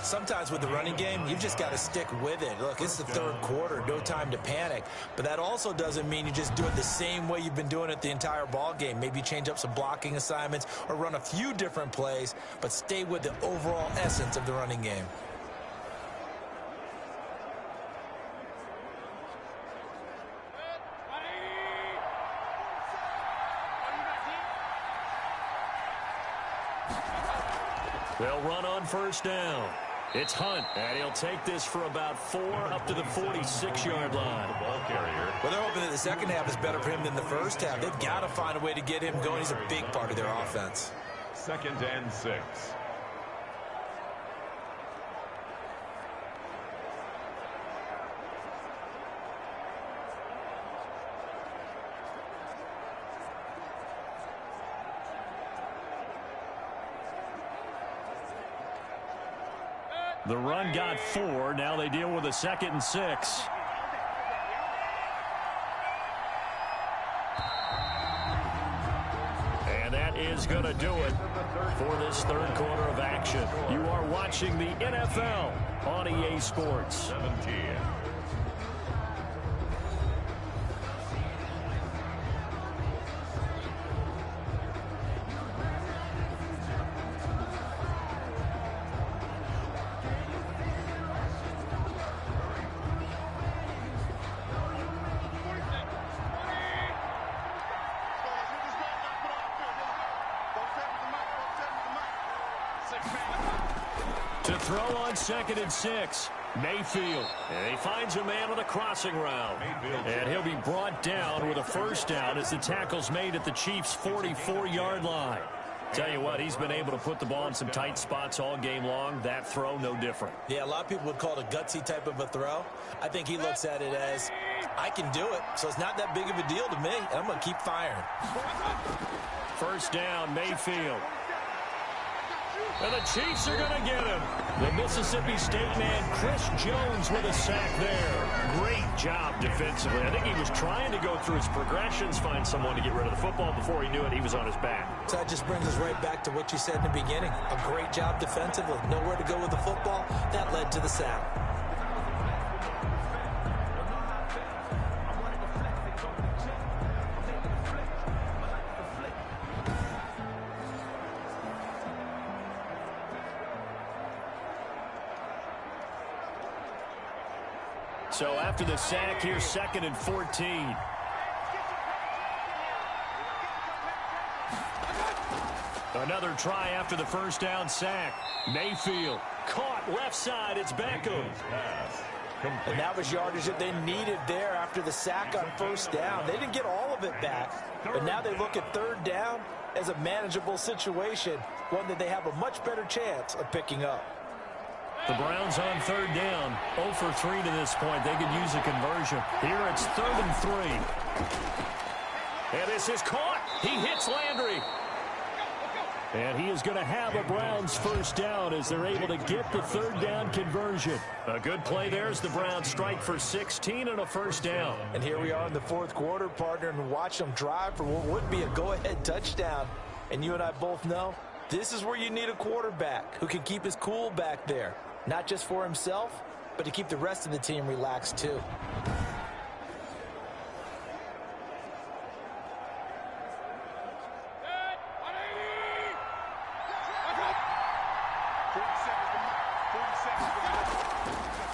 Sometimes with the running game, you've just got to stick with it. Look, it's the third quarter, no time to panic. But that also doesn't mean you just do it the same way you've been doing it the entire ball game. Maybe change up some blocking assignments or run a few different plays, but stay with the overall essence of the running game. They'll run on first down. It's Hunt, and he'll take this for about 4 up to the 46-yard line. The ball carrier. Well, they're hoping that the second half is better for him than the first half. They've got to find a way to get him going. He's a big part of their offense. 2nd and 6. The run got 4. Now they deal with a 2nd and 6. And that is going to do it for this third quarter of action. You are watching the NFL on EA Sports. 17. To throw on 2nd and 6. Mayfield. And he finds a man on the crossing route. And he'll be brought down with a first down as the tackle's made at the Chiefs' 44-yard line. Tell you what, he's been able to put the ball in some tight spots all game long. That throw, no different. Yeah, a lot of people would call it a gutsy type of a throw. I think he looks at it as, I can do it, so it's not that big of a deal to me, and I'm going to keep firing. First down, Mayfield. And the Chiefs are going to get him. The Mississippi State man, Chris Jones, with a sack there. Great job defensively. I think he was trying to go through his progressions, find someone to get rid of the football. Before he knew it, he was on his back. So that just brings us right back to what you said in the beginning. A great job defensively. Nowhere to go with the football. That led to the sack. So after the sack, here's 2nd and 14. Another try after the first down sack. Mayfield caught left side. It's Beckham. And that was yardage that they needed there after the sack on first down. They didn't get all of it back, but now they look at third down as a manageable situation, one that they have a much better chance of picking up. The Browns on third down, 0 for 3 to this point. They could use a conversion. Here it's 3rd and 3. And this is caught. He hits Landry. And he is going to have a Browns first down as they're able to get the third down conversion. A good play there as the Browns strike for 16 and a first down. And here we are in the fourth quarter, partner, and watch them drive for what would be a go-ahead touchdown. And you and I both know this is where you need a quarterback who can keep his cool back there. Not just for himself, but to keep the rest of the team relaxed too.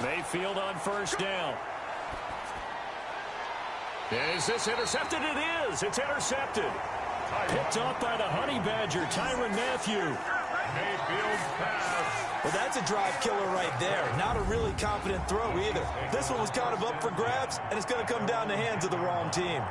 Mayfield on first down. Is this intercepted? It is. It's intercepted. Picked off by the Honey Badger, Tyrann Mathieu. Mayfield's pass. Well, that's a drive killer right there. Not a really confident throw either. This one was kind of up for grabs, and it's going to come down the hands of the wrong team.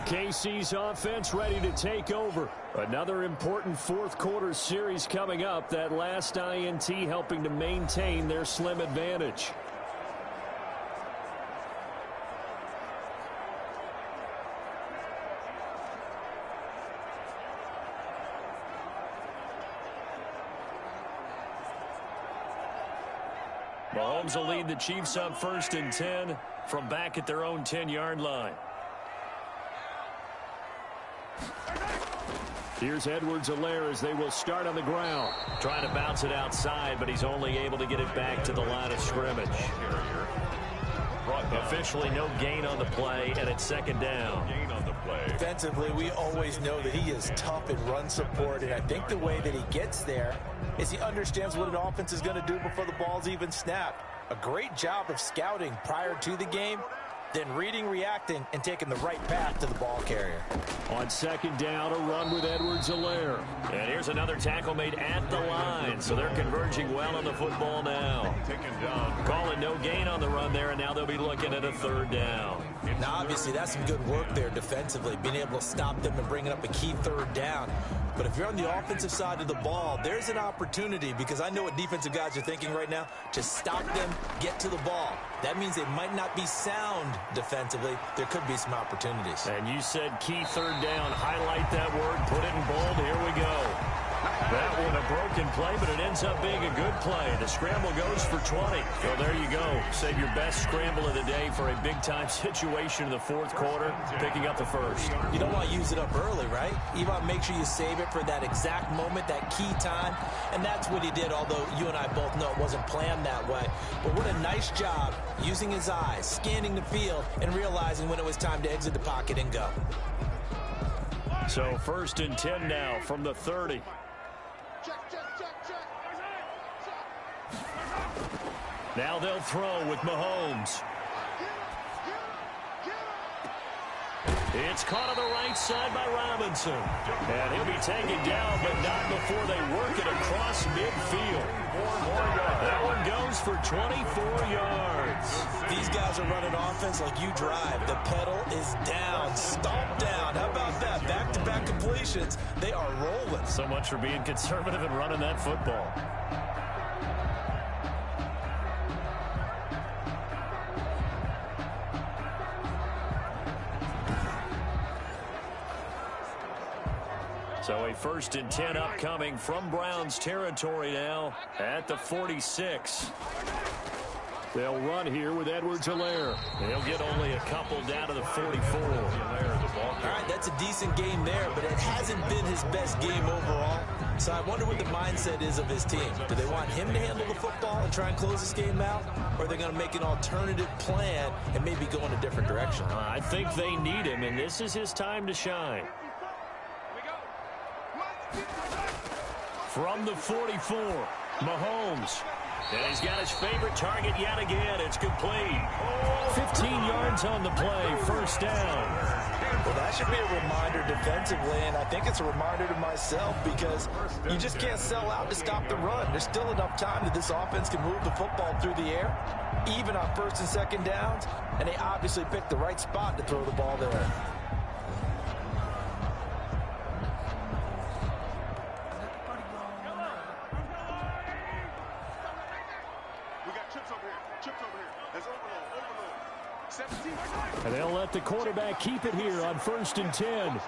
KC's offense ready to take over. Another important fourth quarter series coming up. That last INT helping to maintain their slim advantage. Mahomes will lead the Chiefs up 1st and 10 from back at their own 10-yard line. Here's Edwards-Helaire as they will start on the ground. Trying to bounce it outside, but he's only able to get it back to the line of scrimmage. Officially no gain on the play, and it's 2nd down. Defensively, we always know that he is tough in run support, and I think the way that he gets there is he understands what an offense is going to do before the ball's even snapped. A great job of scouting prior to the game, then reading, reacting, and taking the right path to the ball carrier. On 2nd down, a run with Edwards-Helaire. And here's another tackle made at the line, so they're converging well on the football now. Call it no gain on the run there, and now they'll be looking at a 3rd down. Now, obviously, that's some good work there defensively, being able to stop them and bringing up a key 3rd down. But if you're on the offensive side of the ball, there's an opportunity, because I know what defensive guys are thinking right now, to stop them, get to the ball. That means they might not be sound defensively. There could be some opportunities. And you said key 3rd down. Highlight that word. Put it in bold. Here we go. That one a broken play, but it ends up being a good play. The scramble goes for 20. Well, there you go. Save your best scramble of the day for a big-time situation in the 4th quarter, picking up the 1st. You don't want to use it up early, right? You want to make sure you save it for that exact moment, that key time, and that's what he did, although you and I both know it wasn't planned that way. But what a nice job using his eyes, scanning the field, and realizing when it was time to exit the pocket and go. So 1st and 10 now from the 30. Now they'll throw with Mahomes. It's caught on the right side by Robinson. And he'll be taken down, but not before they work it across midfield. That one goes for 24 yards. These guys are running offense like you drive. The pedal is down, stomp down. How about that? Back-to-back completions. They are rolling. So much for being conservative and running that football. So a 1st and 10 upcoming from Browns territory now at the 46. They'll run here with Edwards-Helaire. They'll get only a couple down to the 44. All right, that's a decent game there, but it hasn't been his best game overall. So I wonder what the mindset is of his team. Do they want him to handle the football and try and close this game out? Or are they going to make an alternative plan and maybe go in a different direction? I think they need him, and this is his time to shine. From the 44, Mahomes. And he's got his favorite target yet again. It's complete. 15 yards on the play, 1st down. Well, that should be a reminder defensively, and I think it's a reminder to myself, because you just can't sell out to stop the run. There's still enough time that this offense can move the football through the air, even on 1st and 2nd downs, and they obviously picked the right spot to throw the ball there. And they'll let the quarterback keep it here on 1st and 10.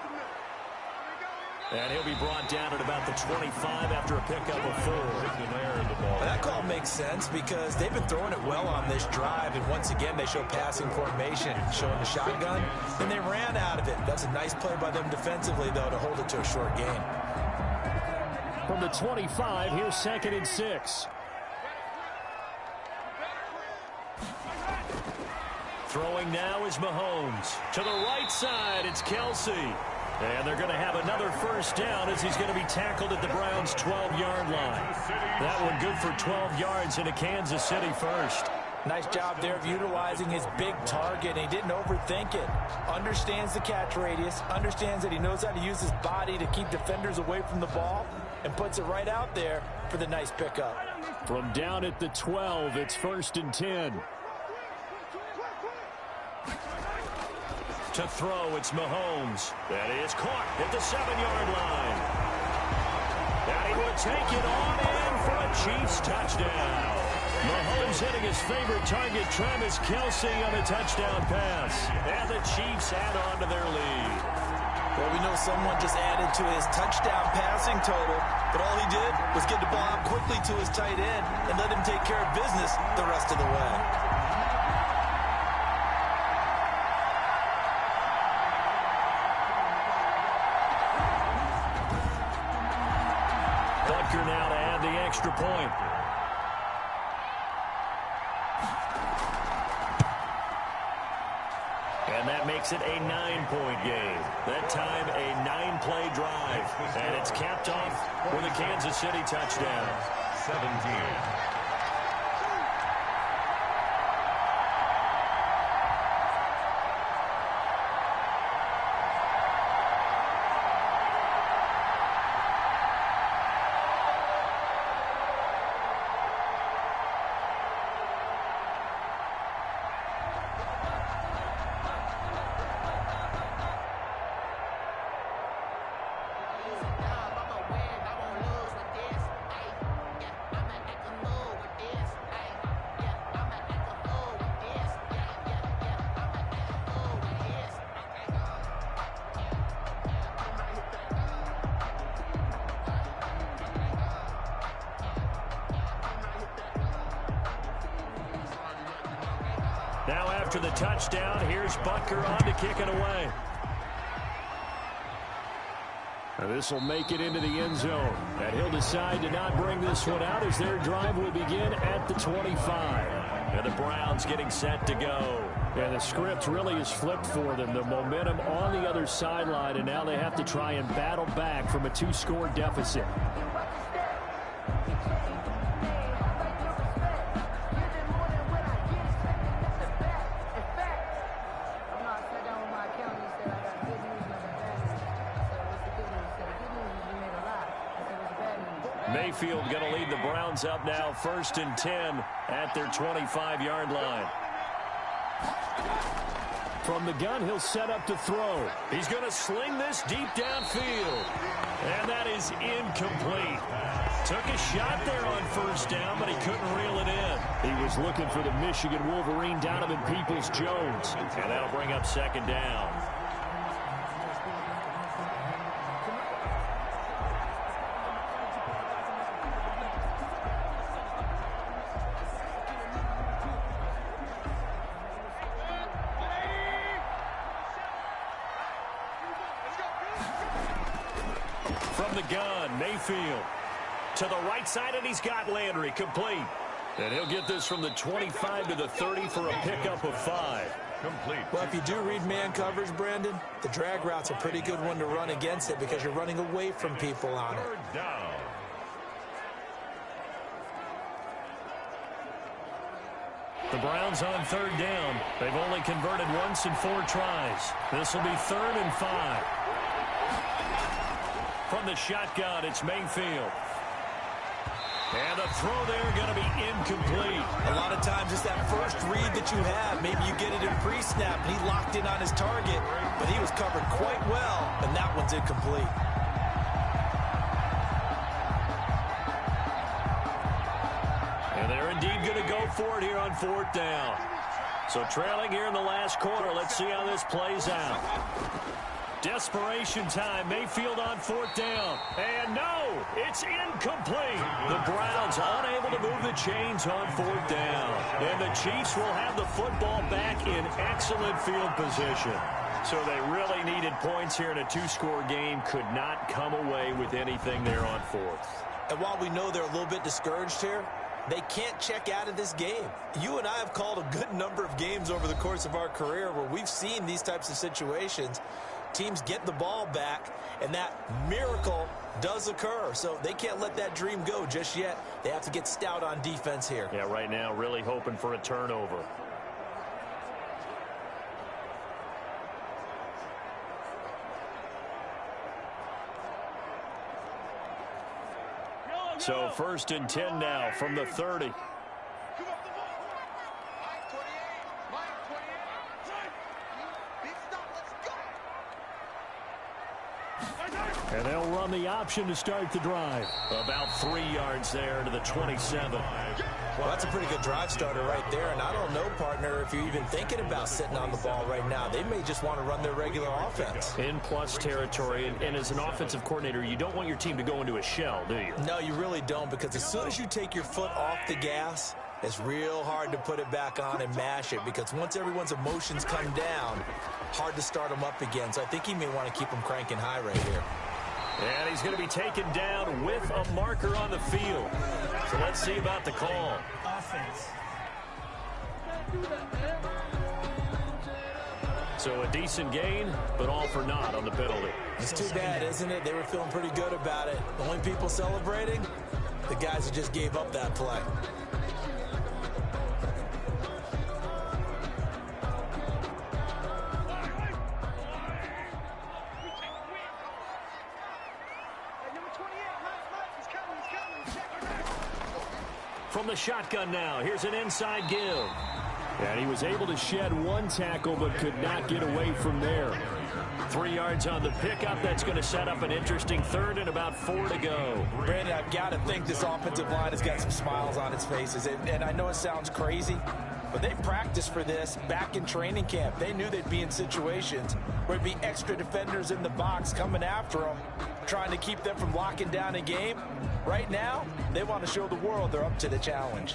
And he'll be brought down at about the 25 after a pickup of 4. Well, that call makes sense because they've been throwing it well on this drive, and once again they show passing formation, showing the shotgun, and they ran out of it. That's a nice play by them defensively, though, to hold it to a short game. From the 25, here's 2nd and 6. Throwing now is Mahomes. To the right side, it's Kelce. And they're going to have another 1st down as he's going to be tackled at the Browns' 12-yard line. That one good for 12 yards into Kansas City 1st. Nice job there of utilizing his big target. He didn't overthink it. Understands the catch radius. Understands that he knows how to use his body to keep defenders away from the ball. And puts it right out there for the nice pickup. From down at the 12, it's 1st and 10. To throw, it's Mahomes. That is caught at the 7-yard line. And he will take it on in for a Chiefs touchdown. Mahomes hitting his favorite target, Travis Kelce, on a touchdown pass. And the Chiefs add on to their lead. Well, we know someone just added to his touchdown passing total, but all he did was get the ball out quickly to his tight end and let him take care of business the rest of the way. Butker now to add the extra point. And that makes it a 9-point game. That time, a 9-play drive. And it's capped off with a Kansas City touchdown. 17. Now after the touchdown, here's Butker on to kick it away. This will make it into the end zone. And he'll decide to not bring this one out as their drive will begin at the 25. And the Browns getting set to go. And the script really is flipped for them. The momentum on the other sideline, and now they have to try and battle back from a 2-score deficit. Mayfield going to lead the Browns up now, 1st and 10 at their 25-yard line. From the gun, he'll set up to throw. He's going to sling this deep downfield. And that is incomplete. Took a shot there on 1st down, but he couldn't reel it in. He was looking for the Michigan Wolverine, Donovan Peoples-Jones. And that'll bring up 2nd down. From the gun, Mayfield to the right side, and he's got Landry complete. And he'll get this from the 25 to the 30 for a pickup of 5. Complete. Well, if you do read man coverage, Brandon, the drag route's a pretty good one to run against it because you're running away from people on it. 3rd down. The Browns on 3rd down. They've only converted once in 4 tries. This will be 3rd and 5. From the shotgun, it's Mayfield. And the throw there going to be incomplete. A lot of times it's that first read that you have. Maybe you get it in pre-snap, and he locked in on his target, but he was covered quite well, and that one's incomplete. And they're indeed going to go for it here on 4th down. So trailing here in the last quarter. Let's see how this plays out. Desperation time. Mayfield on 4th down. And no, it's incomplete. The Browns unable to move the chains on 4th down. And the Chiefs will have the football back in excellent field position. So they really needed points here in a 2-score game. Could not come away with anything there on 4th. And while we know they're a little bit discouraged here, they can't check out of this game. You and I have called a good number of games over the course of our career where we've seen these types of situations. Teams get the ball back, and that miracle does occur. So they can't let that dream go just yet. They have to get stout on defense here. Yeah, right now really hoping for a turnover. So 1st and 10 now from the 30. And they'll run the option to start the drive. About 3 yards there to the 27. Well, that's a pretty good drive starter right there. And I don't know, partner, if you're even thinking about sitting on the ball right now. They may just want to run their regular offense. In plus territory. And as an offensive coordinator, you don't want your team to go into a shell, do you? No, you really don't, because as soon as you take your foot off the gas, it's real hard to put it back on and mash it, because once everyone's emotions come down, hard to start them up again. So I think he may want to keep them cranking high right here. And he's going to be taken down with a marker on the field. So let's see about the call. Offense. So a decent gain, but all for naught on the penalty. It's too bad, isn't it? They were feeling pretty good about it. The only people celebrating, the guys who just gave up that play. From the shotgun now, here's an inside give. And he was able to shed one tackle, but could not get away from there. 3 yards on the pickup. That's going to set up an interesting third and about 4 to go. Brandon, I've got to think this offensive line has got some smiles on its faces. And I know it sounds crazy, but they practiced for this back in training camp. They knew they'd be in situations where there'd be extra defenders in the box coming after them, trying to keep them from locking down a game. Right now, they want to show the world they're up to the challenge.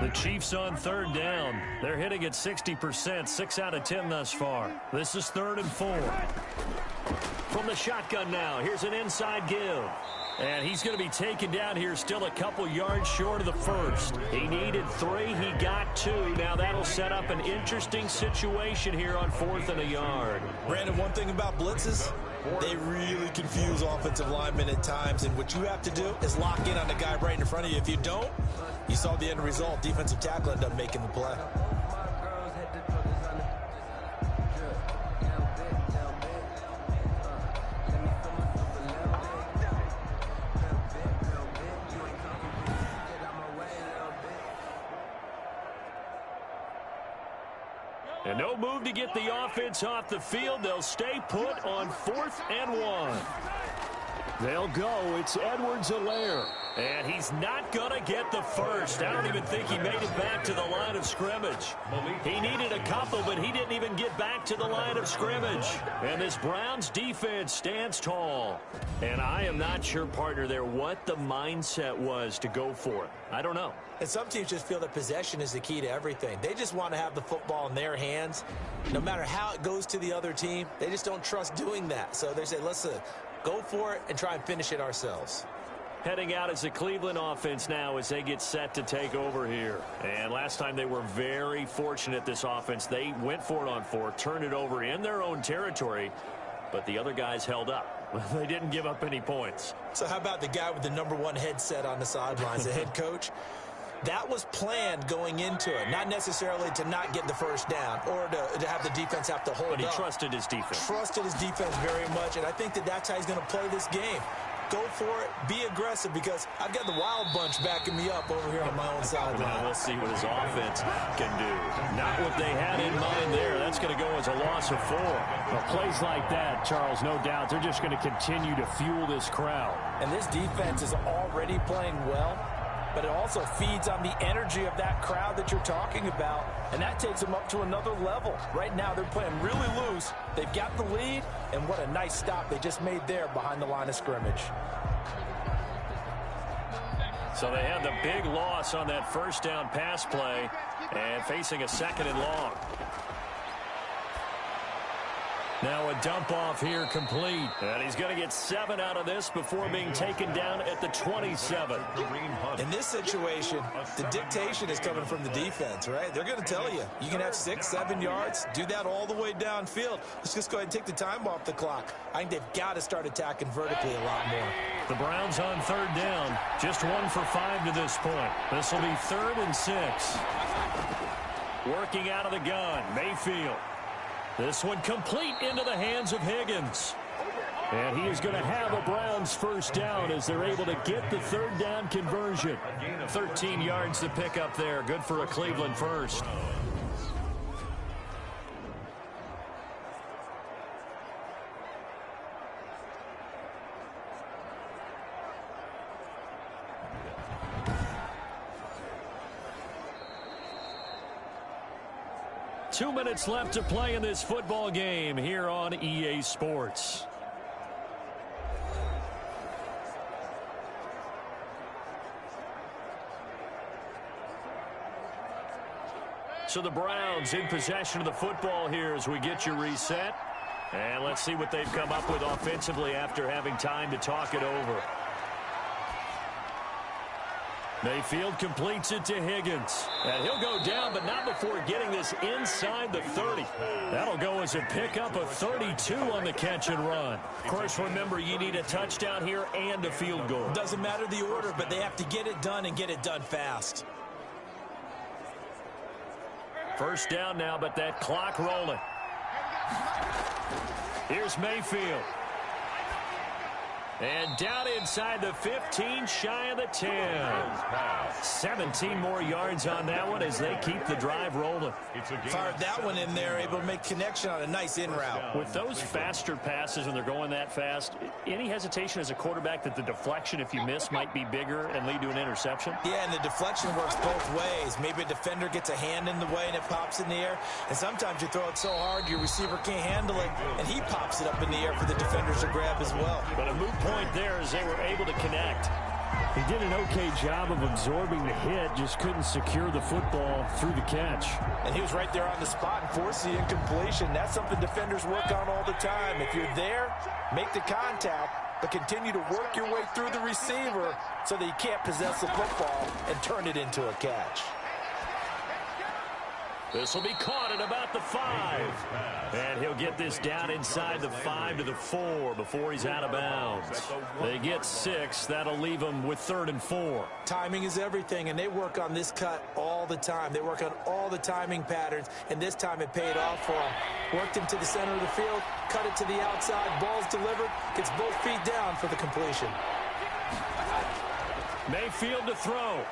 The Chiefs on third down. They're hitting at 60%, 6 out of 10 thus far. This is 3rd and 4. From the shotgun now, here's an inside give. And he's going to be taken down here, still a couple yards short of the first. He needed 3, he got 2. Now that'll set up an interesting situation here on 4th and a yard. Brandon, one thing about blitzes, they really confuse offensive linemen at times, and what you have to do is lock in on the guy right in front of you. If you don't, you saw the end result. Defensive tackle ended up making the play. And no move to get the offense off the field. They'll stay put on 4th and 1. They'll go. It's Edwards-Helaire. And he's not going to get the first. I don't even think he made it back to the line of scrimmage. He needed a couple, but he didn't even get back to the line of scrimmage. And this Browns defense stands tall. And I am not sure, partner, there what the mindset was to go for it. I don't know. And some teams just feel that possession is the key to everything. They just want to have the football in their hands. No matter how it goes to the other team, they just don't trust doing that. So they say, let's go for it and try and finish it ourselves. Heading out as the Cleveland offense now as they get set to take over here. And last time they were very fortunate, this offense. They went for it on 4, turned it over in their own territory, but the other guys held up. They didn't give up any points. So how about the guy with the #1 headset on the sidelines, the head coach? That was planned going into it, not necessarily to not get the first down or to have the defense have to hold up. But he trusted his defense. Trusted his defense very much, and I think that's how he's going to play this game. Go for it, be aggressive, because I've got the Wild Bunch backing me up over here on my own sideline. Now we'll see what his offense can do. Not what they had in mind there. That's going to go as a loss of 4. Well, plays like that, Charles, no doubt, they're just going to continue to fuel this crowd. And this defense is already playing well, but it also feeds on the energy of that crowd that you're talking about, and that takes them up to another level. Right now, they're playing really loose. They've got the lead, and what a nice stop they just made there behind the line of scrimmage. So they had the big loss on that first down pass play and facing a 2nd and long. Now a dump off here complete. And he's going to get 7 out of this before being taken down at the 27. In this situation, the dictation is coming from the defense, right? They're going to tell you, you can have 6, 7 yards, do that all the way downfield. Let's just go ahead and take the time off the clock. I think they've got to start attacking vertically a lot more. The Browns on 3rd down, just 1 for 5 to this point. This will be 3rd and 6. Working out of the gun, Mayfield. This one complete into the hands of Higgins. And he is going to have a Browns first down as they're able to get the 3rd down conversion. 13 yards to pick up there. Good for a Cleveland first. 2 minutes left to play in this football game here on EA Sports. So the Browns in possession of the football here as we get you reset. And let's see what they've come up with offensively after having time to talk it over. Mayfield completes it to Higgins. And he'll go down, but not before getting this inside the 30. That'll go as a pickup of 32 on the catch and run. Of course, remember, you need a touchdown here and a field goal. Doesn't matter the order, but they have to get it done and get it done fast. First down now, but that clock rolling. Here's Mayfield. And down inside the 15, shy of the 10. 17 more yards on that one as they keep the drive rolling. Fired that one in there, able to make connection on a nice in route. With those faster passes when they're going that fast, any hesitation as a quarterback that the deflection, if you miss, might be bigger and lead to an interception? Yeah, and the deflection works both ways. Maybe a defender gets a hand in the way and it pops in the air. And sometimes you throw it so hard your receiver can't handle it, and he pops it up in the air for the defenders to grab as well. But a moot point there as they were able to connect. He did an okay job of absorbing the hit, just couldn't secure the football through the catch. And he was right there on the spot and forced the incompletion. That's something defenders work on all the time. If you're there, make the contact, but continue to work your way through the receiver so that you can't possess the football and turn it into a catch. This will be caught at about the 5. And he'll get this down inside the 5 to the 4 before he's out of bounds. They get 6. That'll leave them with 3rd and 4. Timing is everything, and they work on this cut all the time. They work on all the timing patterns, and this time it paid off for him. Worked him to the center of the field, cut it to the outside, ball's delivered, gets both feet down for the completion. Mayfield to throw.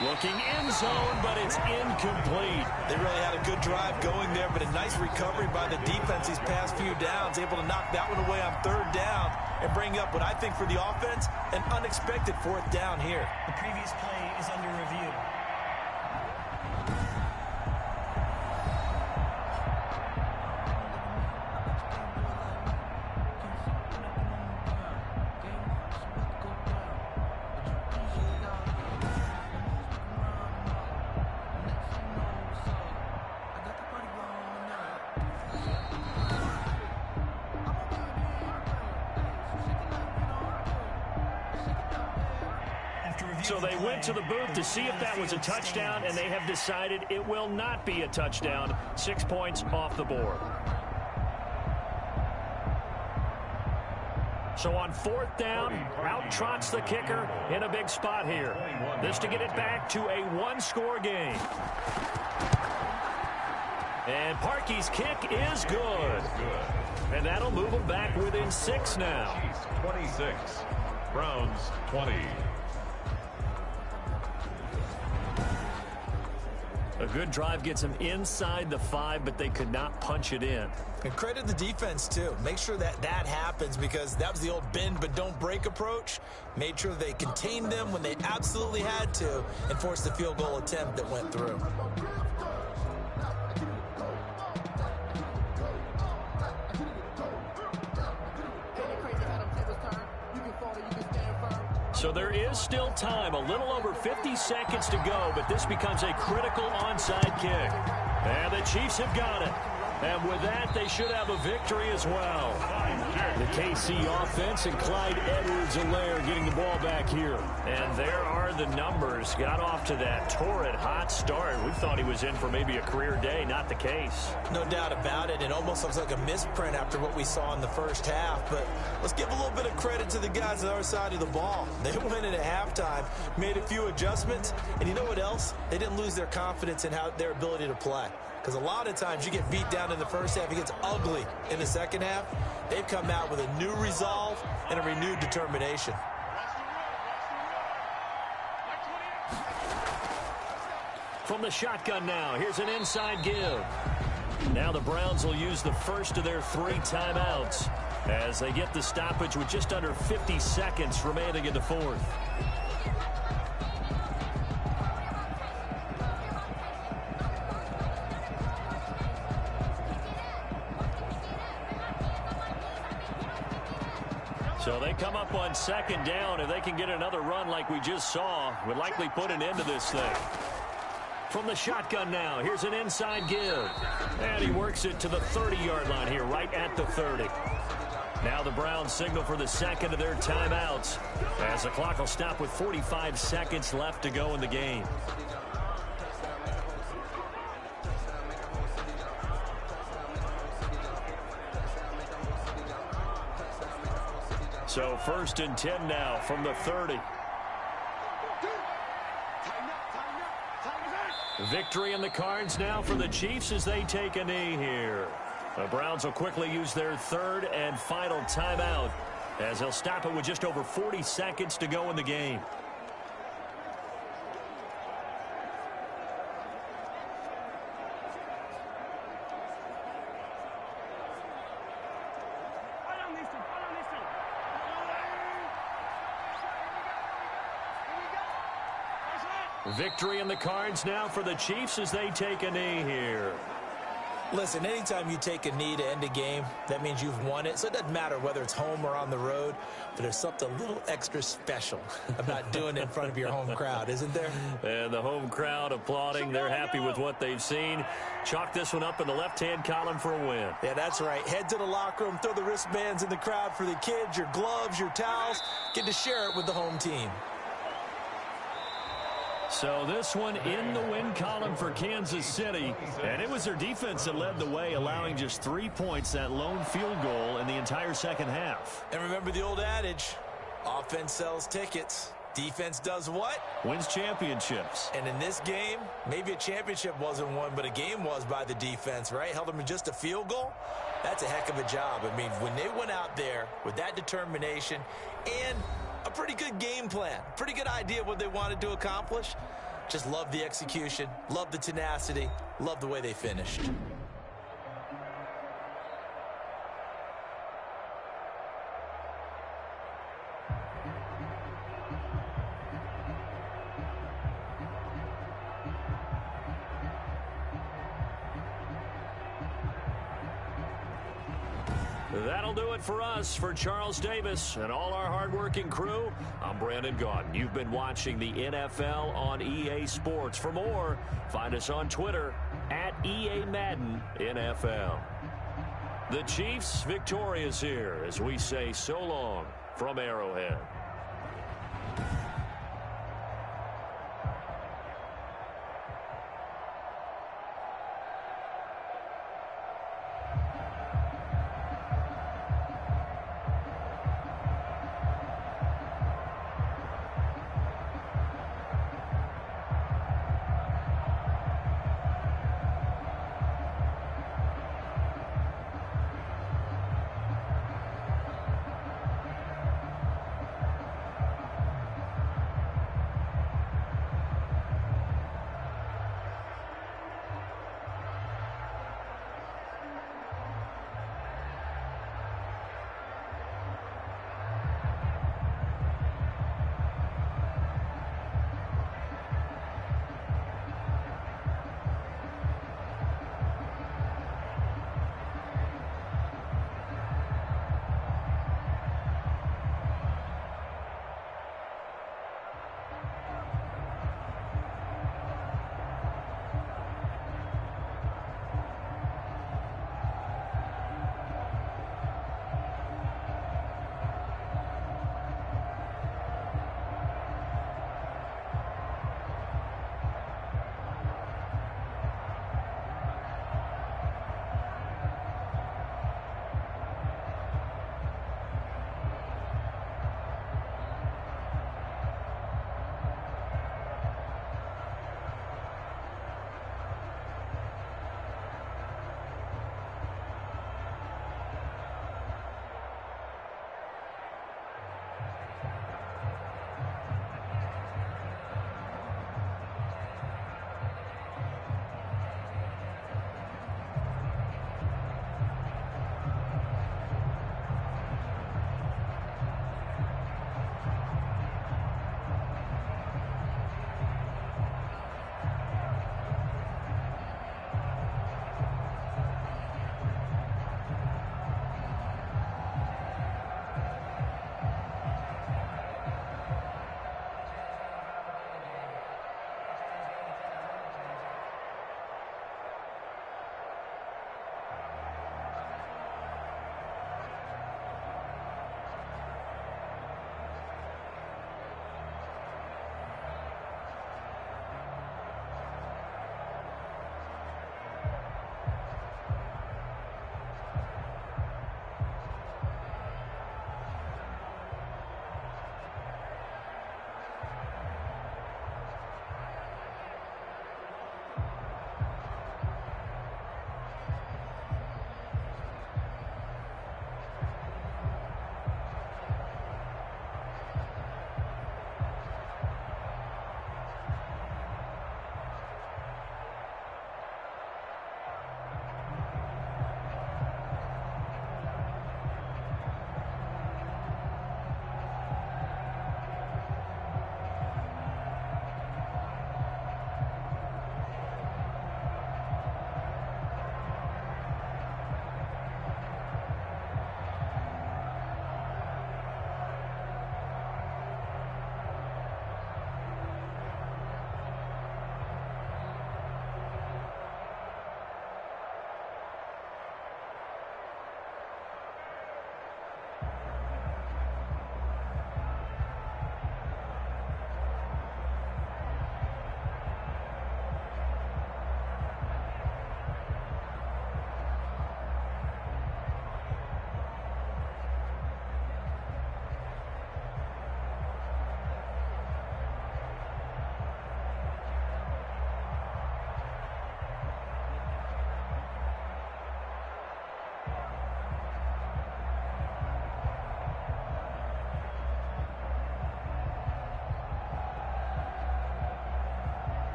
Looking end zone, but it's incomplete. They really had a good drive going there, but a nice recovery by the defense these past few downs, able to knock that one away on 3rd down and bring up what I think for the offense, an unexpected 4th down here. The previous play is under review. So they went to the booth to see if that was a touchdown, and they have decided it will not be a touchdown. 6 points off the board. So on 4th down, out trots the kicker in a big spot here. This to get it back to a 1-score game. And Parkey's kick is good. And that'll move them back within 6 now. 26. Browns 20. A good drive gets them inside the 5, but they could not punch it in. And credit the defense, too. Make sure that happens, because that was the old bend but don't break approach. Made sure they contained them when they absolutely had to and forced the field goal attempt that went through. So there is still time, a little over 50 seconds to go, but this becomes a critical onside kick. And the Chiefs have got it. And with that, they should have a victory as well. The KC offense and Clyde Edwards-Helaire getting the ball back here. And there are the numbers. Got off to that torrid hot start. We thought he was in for maybe a career day. Not the case. No doubt about it. It almost looks like a misprint after what we saw in the first half. But let's give a little bit of credit to the guys on the other side of the ball. They went in at halftime, made a few adjustments. And you know what else? They didn't lose their confidence in their ability to play. Because a lot of times you get beat down in the first half, it gets ugly in the second half. They've come out with a new resolve and a renewed determination. From the shotgun now, here's an inside give. Now the Browns will use the first of their 3 timeouts as they get the stoppage with just under 50 seconds remaining in the 4th. So they come up on second down. If they can get another run like we just saw, would likely put an end to this thing. From the shotgun now, here's an inside give. And he works it to the 30-yard line here, right at the 30. Now the Browns signal for the second of their timeouts, as the clock will stop with 45 seconds left to go in the game. So 1st and 10 now from the 30. Victory in the cards now for the Chiefs as they take a knee here. The Browns will quickly use their 3rd and final timeout, as they'll stop it with just over 40 seconds to go in the game. Victory in the cards now for the Chiefs as they take a knee here. Listen, anytime you take a knee to end a game, that means you've won it. So it doesn't matter whether it's home or on the road, but there's something a little extra special about doing it in front of your home crowd, isn't there? And the home crowd applauding. They're happy with what they've seen. Chalk this one up in the left-hand column for a win. Yeah, that's right. Head to the locker room, throw the wristbands in the crowd for the kids, your gloves, your towels. Get to share it with the home team. So this one in the win column for Kansas City. And it was their defense that led the way, allowing just 3 points, that lone field goal in the entire second half. And remember the old adage, offense sells tickets. Defense does what? Wins championships. And in this game, maybe a championship wasn't won, but a game was by the defense, right? Held them to just a field goal. That's a heck of a job. I mean, when they went out there with that determination and a pretty good game plan, pretty good idea of what they wanted to accomplish. Just love the execution, love the tenacity, love the way they finished. That'll do it for us. For Charles Davis and all our hardworking crew, I'm Brandon Gaudin. You've been watching the NFL on EA Sports. For more, find us on Twitter at EA Madden NFL. The Chiefs victorious here as we say so long from Arrowhead.